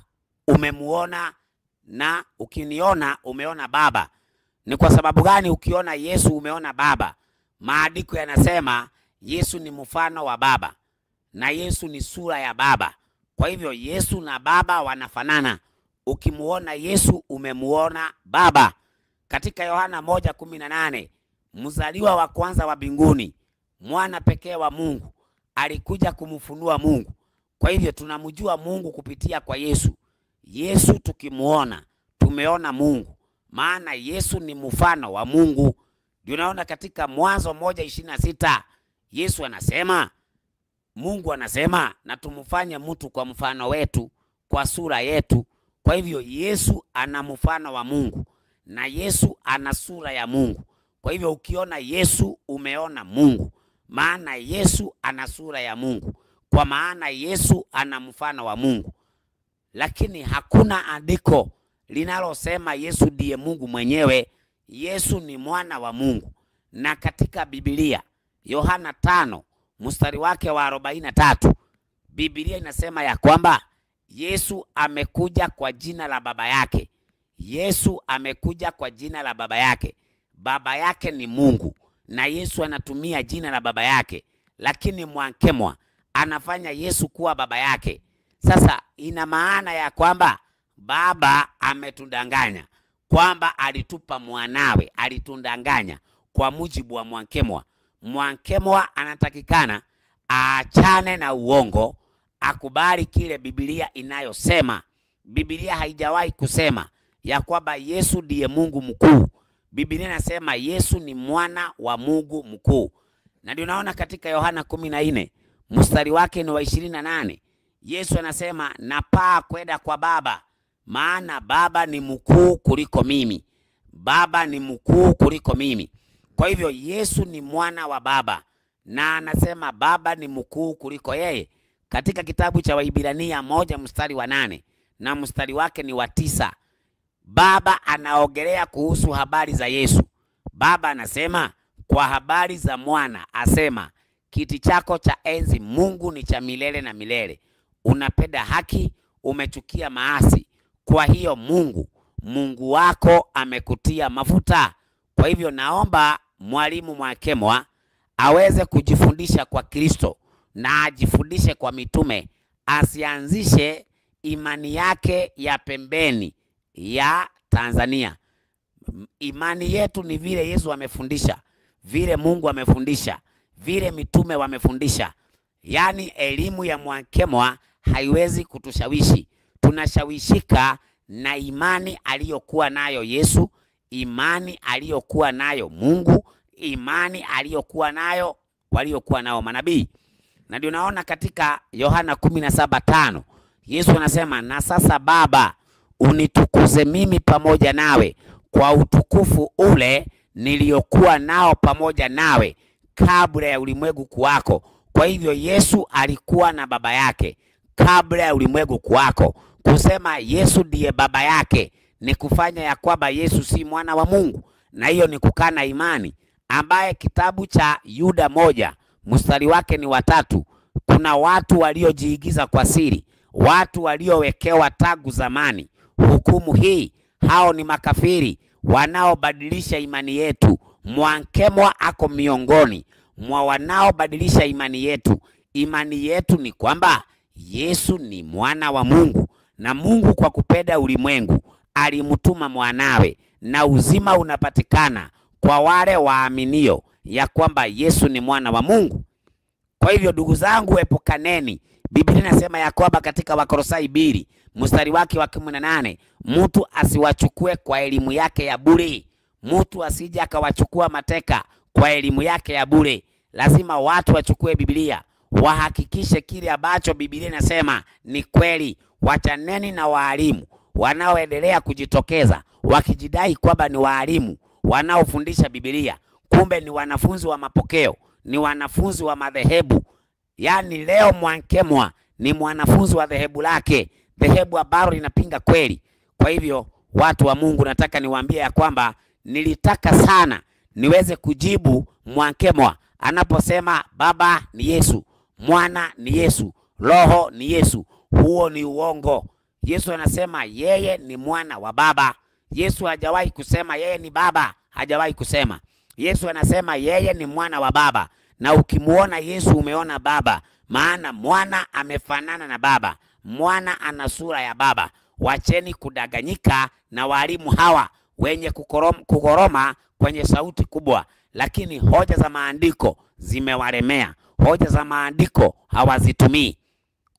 umemuona, na ukiniona umeona Baba. Ni kwa sababu gani ukiona Yesu umeona Baba? Maandiko yanasema Yesu ni mfano wa Baba na Yesu ni sura ya Baba. Kwa hivyo Yesu na Baba wanafanana. Ukimuona Yesu umemuona Baba. Katika Yohana 1:18, mzaliwa wa kwanza wa mbinguni, mwana pekee wa Mungu, alikuja kumfunua Mungu. Kwa hivyo tunamjua Mungu kupitia kwa Yesu. Yesu tukimuona tumeona Mungu, maana Yesu ni mfano wa Mungu. Ndio unaona katika Mwanzo 1:26 Yesu anasema, Mungu anasema, na tumfanye mtu kwa mfano wetu, kwa sura yetu. Kwa hivyo Yesu ana mfano wa Mungu na Yesu ana sura ya Mungu. Kwa hivyo ukiona Yesu umeona Mungu, maana Yesu ana sura ya Mungu, kwa maana Yesu ana mfano wa Mungu. Lakini hakuna andiko linalosema Yesu ndiye Mungu mwenyewe. Yesu ni mwana wa Mungu. Na katika Biblia Yohana 5 mstari wake wa 43, Biblia inasema ya kwamba Yesu amekuja kwa jina la Baba yake. Yesu amekuja kwa jina la Baba yake. Baba yake ni Mungu na Yesu anatumia jina la Baba yake, lakini Mwankemwa anafanya Yesu kuwa baba yake. Sasa ina maana ya kwamba Baba ametudanganya kwamba alitupa mwanawe, alitundanganya kwa mujibu wa Mwankemwa. Mwankemwa anatakikana aachane na uongo, akubali kile Biblia inayosema. Biblia haijawahi kusema ya kwamba Yesu ndiye Mungu mkuu. Biblia inasema Yesu ni mwana wa Mungu mkuu. Na ndio naona katika Yohana 14 mstari wake ni wa 28, Yesu anasema napaa kwenda kwa Baba, maana Baba ni mkuu kuliko mimi. Baba ni mkuu kuliko mimi. Kwa hivyo Yesu ni mwana wa Baba na anasema Baba ni mkuu kuliko yeye. Katika kitabu cha Waibrania 1 mstari wa 8 na mstari wake ni wa 9, Baba anaongelea kuhusu habari za Yesu. Baba anasema kwa habari za mwana, asema kiti chako cha enzi Mungu ni cha milele na milele. Unapenda haki, umechukia maasi. Kwa hiyo Mungu wako amekutia mafuta. Kwa hivyo naomba mwalimu Mwankemwa aweze kujifundisha kwa Kristo na ajifundishe kwa mitume, asianzishe imani yake ya pembeni ya Tanzania. Imani yetu ni vile Yesu amefundisha, vile Mungu amefundisha, vile mitume wamefundisha. Yaani elimu ya Mwankemwa haiwezi kutushawishi. Tunashawishika na imani aliyokuwa nayo Yesu, imani aliyokuwa nayo Mungu, imani aliyokuwa nayo waliokuwa nao manabii. Na ndio naona katika Yohana 17:5 Yesu anasema, na sasa Baba unitukuze mimi pamoja nawe kwa utukufu ule niliokuwa nao pamoja nawe kabla ya ulimwengu kuwako. Kwa hivyo Yesu alikuwa na baba yake kabla ya ulimwengu kuwako. Kusema Yesu ndiye baba yake ni kufanya ya kwamba Yesu si mwana wa Mungu, na hiyo ni kukana imani, ambaye kitabu cha Yuda 1 mstari wake ni wa 3, kuna watu waliojiigiza kwa siri, watu waliowekewa tangu zamani hukumu hii. Hao ni makafiri wanaobadilisha imani yetu. Mwankemwa ako miongoni mwa wanaobadilisha imani yetu. imani yetu ni kwamba Yesu ni mwana wa Mungu, na Mungu kwa kupenda ulimwengu alimtuma mwanawe, na uzima unapatikana kwa wale waaminio ya kwamba Yesu ni mwana wa Mungu. Kwa hivyo ndugu zangu, epukaneni. Biblia inasema ya kwamba katika Wakolosai 2 mstari wake wa 18, mtu asiwachukue kwa elimu yake ya bure. Mtu asije akawachukua mateka kwa elimu yake ya bure. Lazima watu wachukue Biblia, wahakikishe kile ambacho Biblia inasema ni kweli. Wachaneni na walimu wanaoendelea kujitokeza wakijidai kwamba ni walimu wanaofundisha Biblia, kumbe ni wanafunzi wa mapokeo, ni wanafunzi wa madhehebu. Yaani leo Mwankemwa ni mwanafunzi wa dhehebu lake, dhehebu ambalo linapinga kweli. Kwa hivyo watu wa Mungu, nataka niwaambie ya kwamba nilitaka sana niweze kujibu Mwankemwa anaposema Baba ni Yesu, Mwana ni Yesu, Roho ni Yesu. Huo ni uongo. Yesu anasema yeye ni mwana wa Baba. Yesu hajawahi kusema yeye ni Baba, hajawahi kusema. Yesu anasema yeye ni mwana wa Baba, na ukimuona Yesu umeona Baba, maana mwana amefanana na Baba, mwana ana sura ya Baba. Wacheni kudanganyika na walimu hawa wenye kukoroma kwenye sauti kubwa, lakini hoja za maandiko zimewalemea. Hoja za maandiko hawazitumii.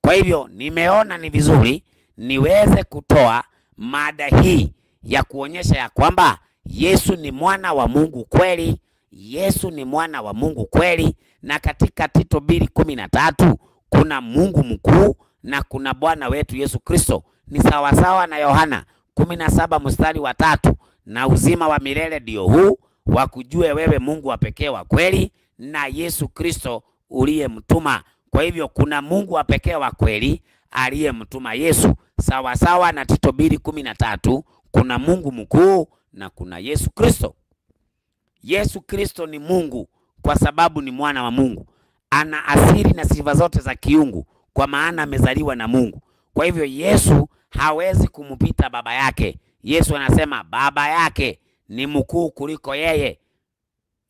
Kwa hivyo nimeona ni vizuri niweze kutoa mada hii ya kuonyesha ya kwamba Yesu ni mwana wa Mungu kweli. Yesu ni mwana wa Mungu kweli, na katika Tito 2:13 kuna Mungu mkuu na kuna Bwana wetu Yesu Kristo. Ni sawasawa na Yohana 17 mstari wa 3, na uzima wa milele ndio huu, wakujue wewe Mungu wa pekee wa kweli na Yesu Kristo uliyemtuma. Kwa hivyo kuna Mungu wa pekee wa kweli aliyemtuma Yesu. Sawasawa na Tito 2:13, kuna Mungu mkuu na kuna Yesu Kristo. Yesu Kristo ni Mungu kwa sababu ni mwana wa Mungu. Ana asili na sifa zote za kiungu kwa maana amezaliwa na Mungu. Kwa hivyo Yesu hawezi kumpita baba yake. Yesu anasema baba yake ni mkuu kuliko yeye.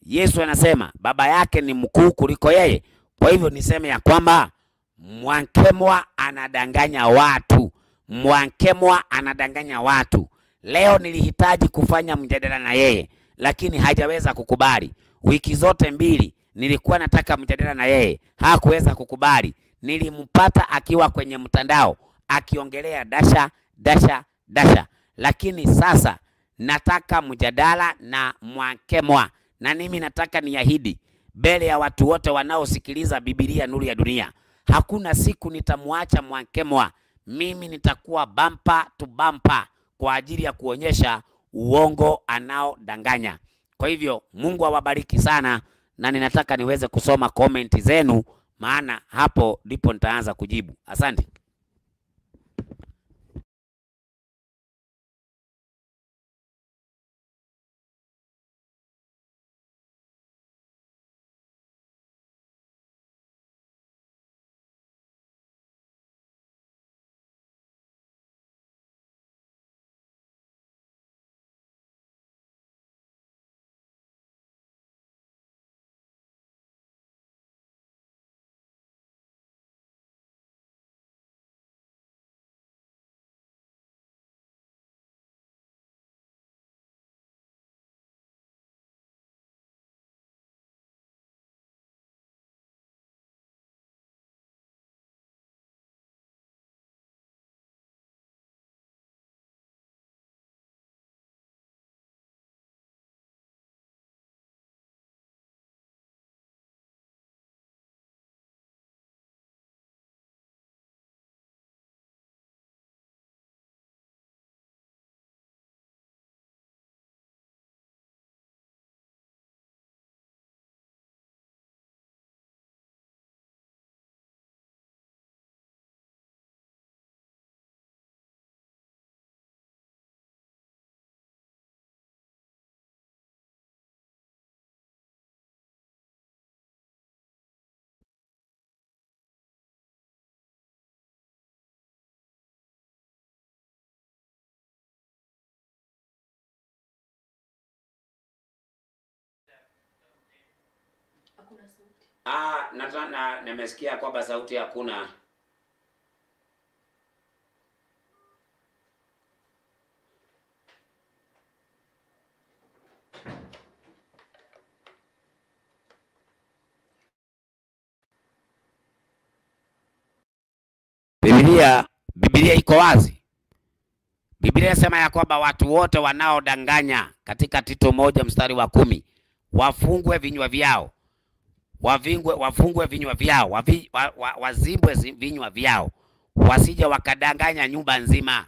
Yesu anasema baba yake ni mkuu kuliko yeye. Kwa hivyo niseme ya kwamba Mwankemwa anadanganya watu. Mwankemwa anadanganya watu. Leo nilihitaji kufanya mjadala na yeye, lakini hajaweza kukubali. Wiki zote mbili nilikuwa nataka mjadala na yeye, hakuweza kukubali. Nilimpata akiwa kwenye mtandao akiongelea dasha. Lakini sasa nataka mjadala na Mwankemwa, na mimi nataka niahidi mbele ya watu wote wanaosikiliza Biblia Nuru ya Dunia, hakuna siku nitamwacha Mwankemwa. Mimi nitakuwa bumper to bumper kwa ajili ya kuonyesha uongo anaodanganya. Kwa hivyo Mungu awabariki sana, na ninataka niweze kusoma comment zenu, maana hapo ndipo nitaanza kujibu. Asante. Hakuna sauti. Nimesikia kwamba sauti hakuna. Biblia iko wazi. Biblia inasema ya kwamba watu wote wanaodanganya katika Tito 1:10 wafungwe vinywa vyao. Wafungwe vinywa vyao, wazimbwe vinywa vyao, wasije wakadanganya nyumba nzima.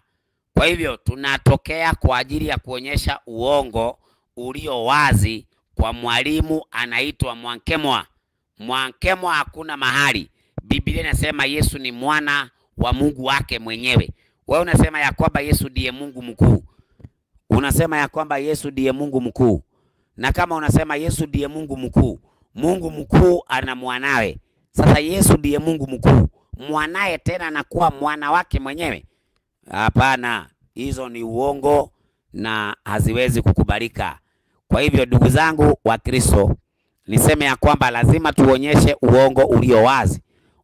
Kwa hivyo tunatokea kwa ajili ya kuonyesha uongo ulio wazi kwa mwalimu anaitwa Mwankemwa. Mwankemwa hakuna mahali. Biblia inasema Yesu ni mwana wa Mungu wake mwenyewe. Wewe unasema ya kwamba Yesu ndiye Mungu mkuu. Unasema ya kwamba Yesu ndiye Mungu mkuu. Na kama unasema Yesu ndiye Mungu mkuu, Mungu mkuu ana mwanawe. Sasa Yesu ndiye Mungu mkuu, mwanaye tena anakuwa mwana wake mwenyewe? Hapana, hizo ni uongo na haziwezi kukubalika. Kwa hivyo ndugu zangu wa Kristo, niseme ya kwamba lazima tuonyeshe uongo ulio wazi,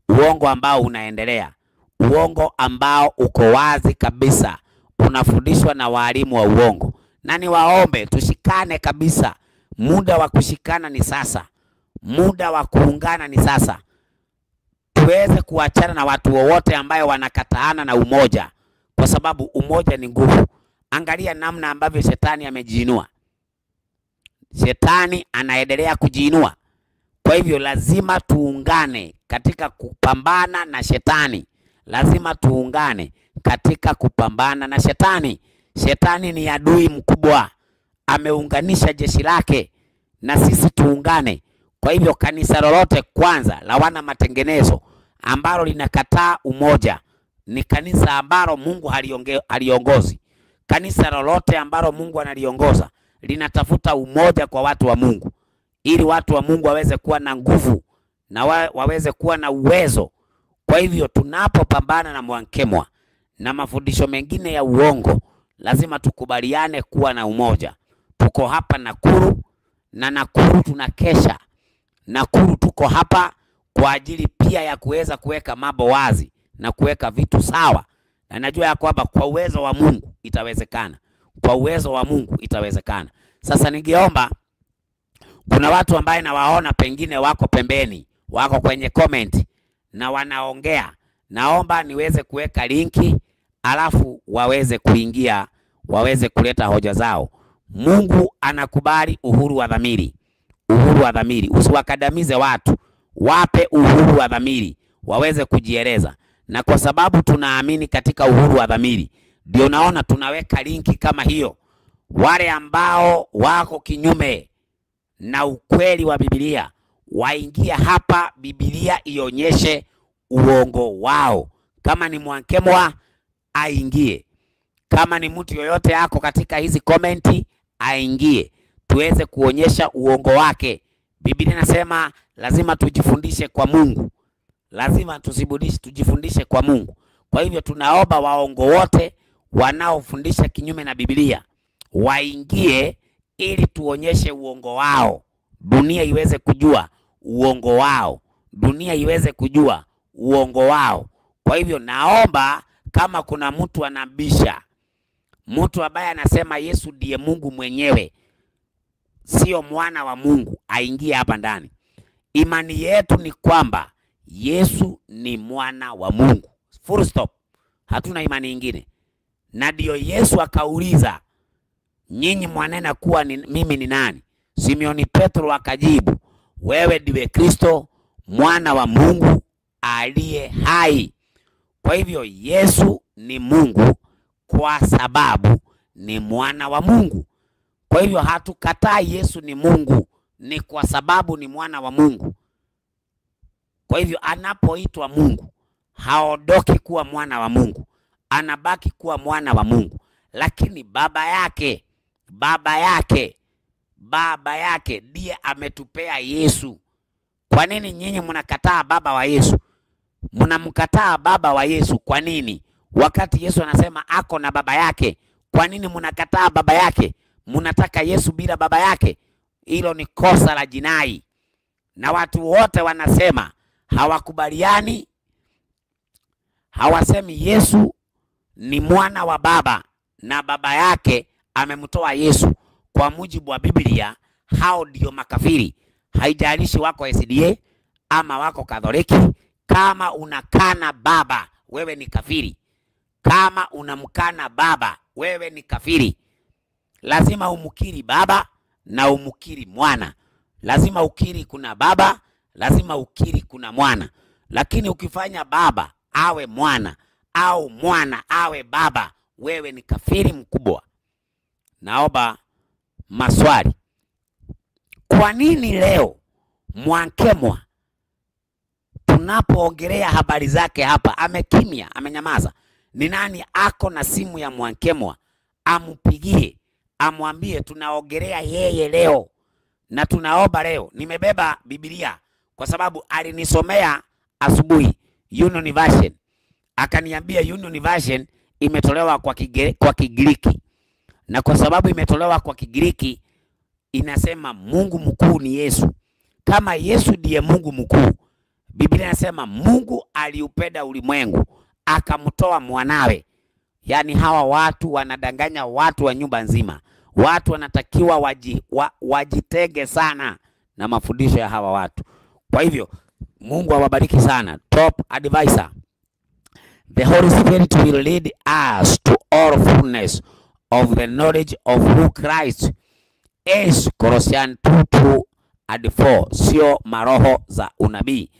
uongo ambao unaendelea, uongo ambao uko wazi kabisa, unafundishwa na walimu wa uongo. Na niwaombe tushikane kabisa. Muda wa kushikana ni sasa. Muda wa kuungana ni sasa. Tuweze kuachana na watu wowote ambayo wanakataana na umoja, kwa sababu umoja ni nguvu. Angalia namna ambavyo shetani amejiinua. Shetani anaendelea kujiinua. Kwa hivyo lazima tuungane katika kupambana na shetani. Lazima tuungane katika kupambana na shetani. Shetani ni adui mkubwa. Ameunganisha jeshi lake na sisi tuungane. Kwa hivyo kanisa lolote kwanza la wana matengenezo ambalo linakataa umoja ni kanisa ambalo Mungu haliongozi. Kanisa lolote ambalo Mungu analiongoza linatafuta umoja kwa watu wa Mungu, ili watu wa Mungu waweze kuwa na nguvu na waweze kuwa na uwezo. Kwa hivyo tunapopambana na Mwankemwa na mafundisho mengine ya uongo, lazima tukubaliane kuwa na umoja. Tuko hapa Nakuru, na Nakuru tunakesha. Nakuru tuko hapa kwa ajili pia ya kuweza kuweka mambo wazi na kuweka vitu sawa. Na najua ya kwamba kwa uwezo wa Mungu itawezekana. Kwa uwezo wa Mungu itawezekana. Sasa ningeomba, kuna watu ambaye nawaona pengine wako pembeni, wako kwenye comment na wanaongea. Naomba niweze kuweka linki, alafu waweze kuingia, waweze kuleta hoja zao. Mungu anakubali uhuru wa dhamiri. Uhuru wa dhamiri. Usiwakandamize watu. Wape uhuru wa dhamiri waweze kujieleza. Na kwa sababu tunaamini katika uhuru wa dhamiri, ndio naona tunaweka linki kama hiyo. Wale ambao wako kinyume na ukweli wa Biblia waingia hapa, Biblia ionyeshe uongo wao. Kama ni Mwankemwa aingie. Kama ni mtu yoyote yako katika hizi komenti aingie, tuweze kuonyesha uongo wake. Biblia inasema lazima tujifundishe kwa Mungu. Lazima tujifundishe kwa Mungu. Kwa hivyo tunaomba waongo wote wanaofundisha kinyume na Biblia waingie, ili tuonyeshe uongo wao. Dunia iweze kujua uongo wao. Dunia iweze kujua uongo wao. Kwa hivyo naomba, kama kuna mtu anabisha, mtu ambaye anasema Yesu ndiye Mungu mwenyewe, sio mwana wa Mungu, aingie hapa ndani. Imani yetu ni kwamba Yesu ni mwana wa Mungu. Full stop. Hatuna imani nyingine. Na ndio Yesu akauliza, nyinyi mwanena kuwa mimi ni nani? Simeoni Petro akajibu, wewe ndiwe Kristo, mwana wa Mungu aliye hai. Kwa hivyo Yesu ni Mungu kwa sababu ni mwana wa Mungu. Kwa hivyo hatukatai Yesu ni Mungu, ni kwa sababu ni mwana wa Mungu. Kwa hivyo anapoitwa Mungu, haondoki kuwa mwana wa Mungu, anabaki kuwa mwana wa Mungu. Lakini baba yake ndiye ametupea Yesu. Kwa nini nyinyi mnakataa baba wa Yesu? Mnamkataa baba wa Yesu kwa nini? Wakati Yesu anasema ako na baba yake. Kwa nini mnakataa baba yake? Mnataka Yesu bila baba yake? Hilo ni kosa la jinai. na watu wote wanasema hawakubaliani, hawasemi Yesu ni mwana wa Baba na Baba yake amemtoa Yesu kwa mujibu wa Biblia, hao ndio makafiri. Haijalishi wako SDA ama wako Katoliki, kama unakana Baba wewe ni kafiri. Kama unamkana Baba wewe ni kafiri. Lazima umkiri Baba na umkiri Mwana. Lazima ukiri kuna Baba, lazima ukiri kuna Mwana. Lakini ukifanya Baba awe Mwana au Mwana awe Baba, wewe ni kafiri mkubwa. Naomba maswali. Kwa nini leo Mwankemwa tunapoongelea habari zake hapa amekimya, amenyamaza? Ni nani ako na simu ya Mwankemwa ampigie, amwambie tunaongelea yeye leo na tunaomba leo? Nimebeba Biblia kwa sababu alinisomea asubuhi Union Version, akaniambia Union Version imetolewa kwa Kigiriki, na kwa sababu imetolewa kwa Kigiriki inasema Mungu mkuu ni Yesu. Kama Yesu ndiye Mungu mkuu, Biblia inasema Mungu aliupenda ulimwengu akamtoa mwanawe. Yaani hawa watu wanadanganya watu wa nyumba nzima. Watu wanatakiwa wajitege sana na mafundisho ya hawa watu. Kwa hivyo Mungu awabariki sana. Top advisor. The Holy Spirit will lead us to all fullness of the knowledge of who Christ is. Colossians 2:4. Sio maroho za unabii.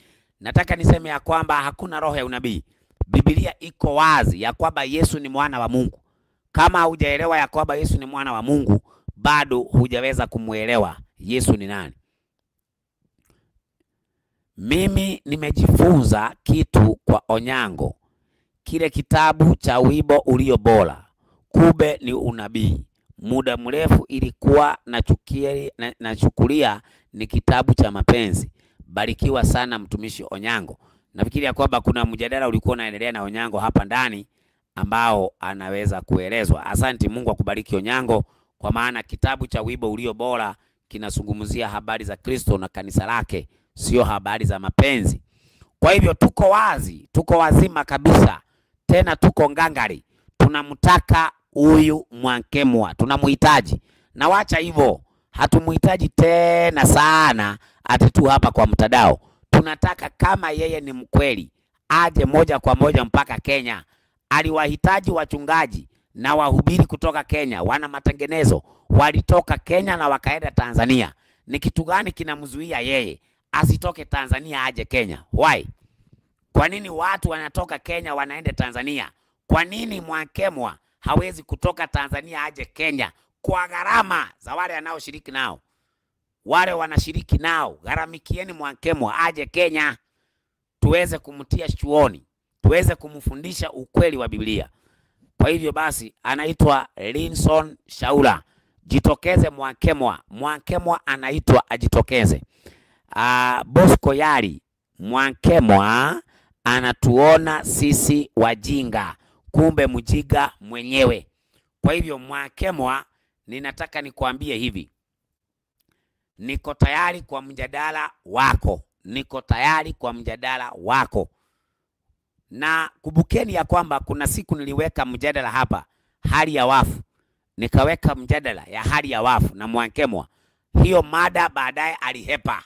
Nataka niseme ya kwamba hakuna roho ya unabii. Biblia iko wazi ya kwamba Yesu ni mwana wa Mungu. Kama hujaelewa ya kwamba Yesu ni mwana wa Mungu, bado hujaweza kumuelewa Yesu ni nani. Mimi nimejifunza kitu kwa Onyango. Kile kitabu cha Wimbo Ulio Bora, kumbe ni unabii. Muda mrefu ilikuwa nachukulia ni kitabu cha mapenzi. Barikiwa sana mtumishi Onyango. Nafikiri ya kwamba kuna mjadala ulikuwa unaendelea na Onyango hapa ndani ambao anaweza kuelezwa. Asante, Mungu akubariki Onyango, kwa maana kitabu cha Wimbo Ulio Bora kinazungumzia habari za Kristo na kanisa lake, sio habari za mapenzi. Kwa hivyo tuko wazi, tuko wazima kabisa, tena tuko ngangari. Tunamtaka huyu Mwankemwa, tunamhitaji. Na wacha hivyo, hatumuhitaji tena sana ati tu hapa kwa mtandao. Tunataka kama yeye ni mkweli, aje moja kwa moja mpaka Kenya. Aliwahitaji wachungaji na wahubiri kutoka Kenya, wana matengenezo, walitoka Kenya na wakaenda Tanzania. Ni kitu gani kinamzuia yeye asitoke Tanzania aje Kenya? Why? Kwa nini watu wanatoka Kenya wanaenda Tanzania? Kwa nini Mwankemwa hawezi kutoka Tanzania aje Kenya kwa gharama za wale wanaoshiriki nao? Wale wanashiriki nao, gharamikieni Mwankemwa aje Kenya, tuweze kumtia chuoni, tuweze kumfundisha ukweli wa Biblia. Kwa hivyo basi, anaitwa Linson Shaula. Jitokeze Mwankemwa. Mwankemwa anaitwa ajitokeze. Bosco Yari, Mwankemwa anatuona sisi wajinga, kumbe mjinga mwenyewe. Kwa hivyo Mwankemwa, ninataka nikuambie hivi, niko tayari kwa mjadala wako. Niko tayari kwa mjadala wako. Na kumbukeni ya kwamba kuna siku niliweka mjadala hapa, hali ya wafu. Nikaweka mjadala ya hali ya wafu na Mwankemwa. Hiyo mada baadaye alihepa.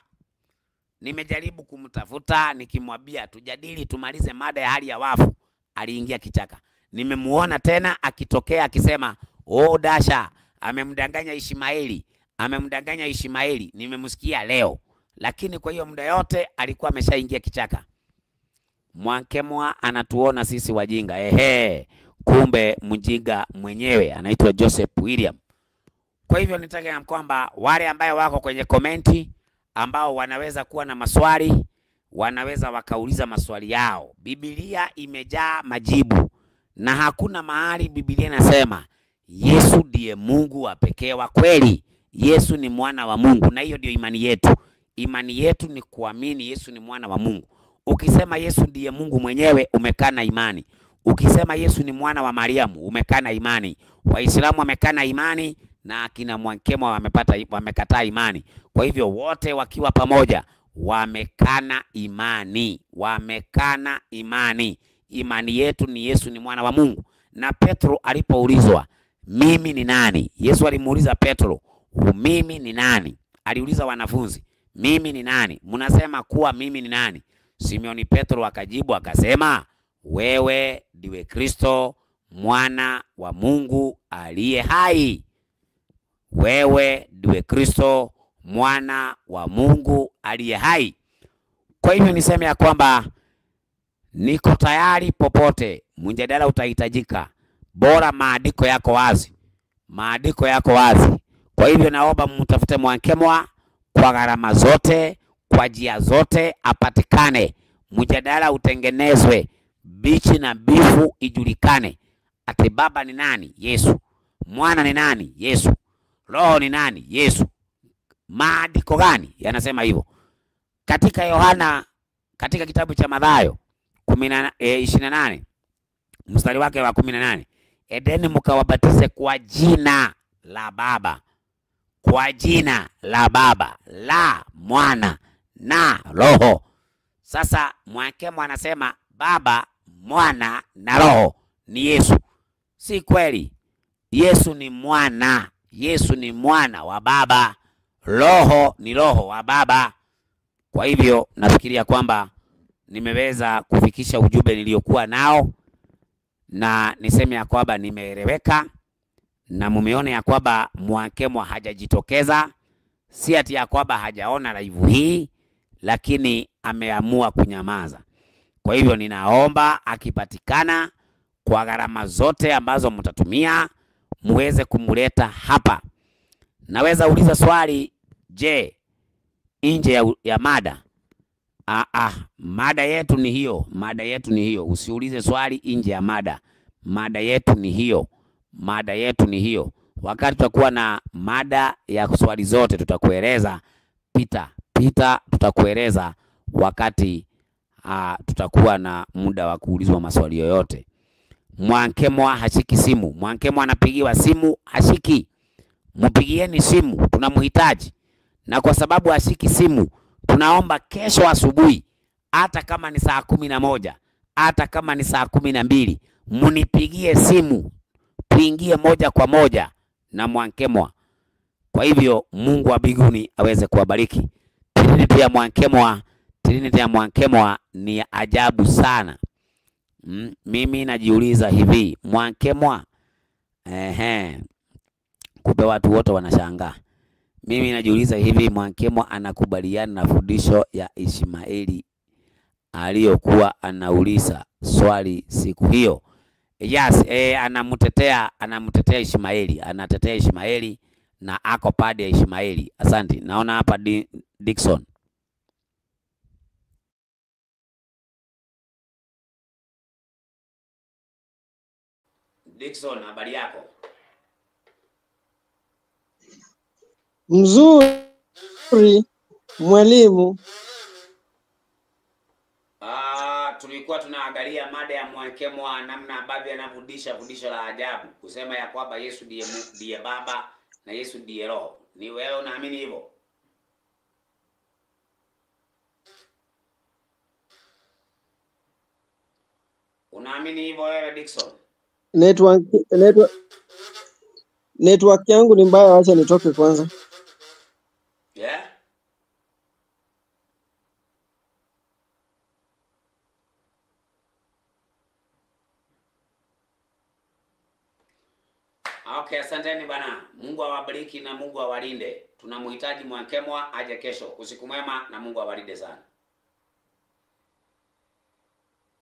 Nimejaribu kumtafuta nikimwambia tujadili tumalize mada ya hali ya wafu, aliingia kichaka. Nimemuona tena akitokea akisema, "Oh Dasha, amemdanganya Ishmaeli, amemdanganya Ishmaeli." Nimemsikia leo. Lakini kwa hiyo muda yote alikuwa ameshaingia kichaka. Mwankemwa anatuona sisi wajinga. Kumbe mjinga mwenyewe anaitwa Joseph William. Kwa hivyo nitaka ya kwamba wale ambao wako kwenye komenti ambao wanaweza kuwa na maswali, wanaweza wakauliza maswali yao. Biblia imejaa majibu, na hakuna mahali Biblia inasema Yesu ndiye Mungu wa pekee wa kweli. Yesu ni mwana wa Mungu, na hiyo ndio imani yetu. Imani yetu ni kuamini Yesu ni mwana wa Mungu. Ukisema Yesu ndiye Mungu mwenyewe, umekana imani. Ukisema Yesu ni mwana wa Mariamu, umekana imani. Waislamu wamekana imani, na akina Mwankemwa wamekataa imani. Kwa hivyo wote wakiwa pamoja wamekana imani, wamekana imani. Imani yetu ni Yesu ni mwana wa Mungu. Na Petro alipoulizwa mimi ni nani, Yesu alimuuliza Petro, mimi ni nani? Aliuliza wanafunzi, mimi ni nani? Mnasema kuwa mimi ni nani? Simoni Petro akajibu akasema, wewe ndiwe Kristo mwana wa Mungu aliye hai. Wewe ndiwe Kristo mwana wa Mungu aliye hai. Kwa hivyo niseme ya kwamba niko tayari popote mjadala utahitajika, bora maandiko yako wazi, maandiko yako wazi. Kwa hivyo naomba mtafute Mwankemwa kwa gharama zote, kwa njia zote apatikane, mjadala utengenezwe, bichi na bifu ijulikane. Ati baba ni nani? Yesu. Mwana ni nani? Yesu. Roho ni nani? Yesu. Maandiko gani yanasema hivyo? Katika Yohana, katika kitabu cha Mathayo 28 mstari wake wa 18, edeni mkawabatize kwa jina la Baba, kwa jina la Baba, la Mwana na Roho. Sasa Mwankemwa anasema Baba, Mwana na Roho ni Yesu. Si kweli. Yesu ni mwana, Yesu ni mwana wa Baba, Roho ni roho wa Baba. Kwa hivyo nafikiria kwamba nimeweza kufikisha ujumbe niliokuwa nao, na niseme ya kwamba nimeeleweka, na mumeona ya kwamba Mwankemwa hajajitokeza, si ati ya kwamba hajaona live hii, lakini ameamua kunyamaza. Kwa hivyo ninaomba akipatikana kwa gharama zote ambazo mtatumia muweze kumuleta hapa. Naweza uliza swali, je, nje ya mada? Mada yetu ni hiyo, mada yetu ni hiyo. Usiulize swali nje ya mada. Mada yetu ni hiyo, mada yetu ni hiyo. Wakati tutakuwa na mada ya swali zote tutakueleza, pita tutakueleza wakati tutakuwa na muda wa kuulizwa maswali yoyote. Mwankemwa hashiki simu. Mwankemwa anapigiwa simu, hashiki. Mpigieni simu, tunamhitaji. Na kwa sababu hashiki simu, tunaomba kesho asubuhi, hata kama ni saa 11, hata kama ni saa 12, munipigie simu, tuingie moja kwa moja na Mwankemwa. Kwa hivyo Mungu wa mbinguni aweze kuwabariki. Trinity ya Mwankemwa, Trinity ya Mwankemwa ni ajabu sana. Mimi najiuliza hivi, Mwankemwa kumbe watu wote wanashangaa. Mimi najiuliza hivi, Mwankemwa anakubaliana na fundisho ya Ishmaeli aliyokuwa anauliza swali siku hiyo? Yes, anamtetea Ishmaeli, anatetea Ishmaeli na ako pande ya Ishmaeli. Asante. Naona hapa Dickson. Dickson, habari yako? Mzuri mwalimu. Tulikuwa tunaangalia mada ya Mwankemwa, namna ambavyo anafundisha fundisho la ajabu, kusema ya kwamba Yesu ndiye Baba na Yesu ndiye Roho. Ni wewe unaamini hivyo? Unaamini hivyo wewe Dickson? Network yangu ni mbaya, acha nitoke kwanza. Yeah? Okay, asanteni bwana. Mungu awabariki na Mungu awalinde. Tunamhitaji Mwankemwa aje kesho. Usiku mwema na Mungu awalinde sana.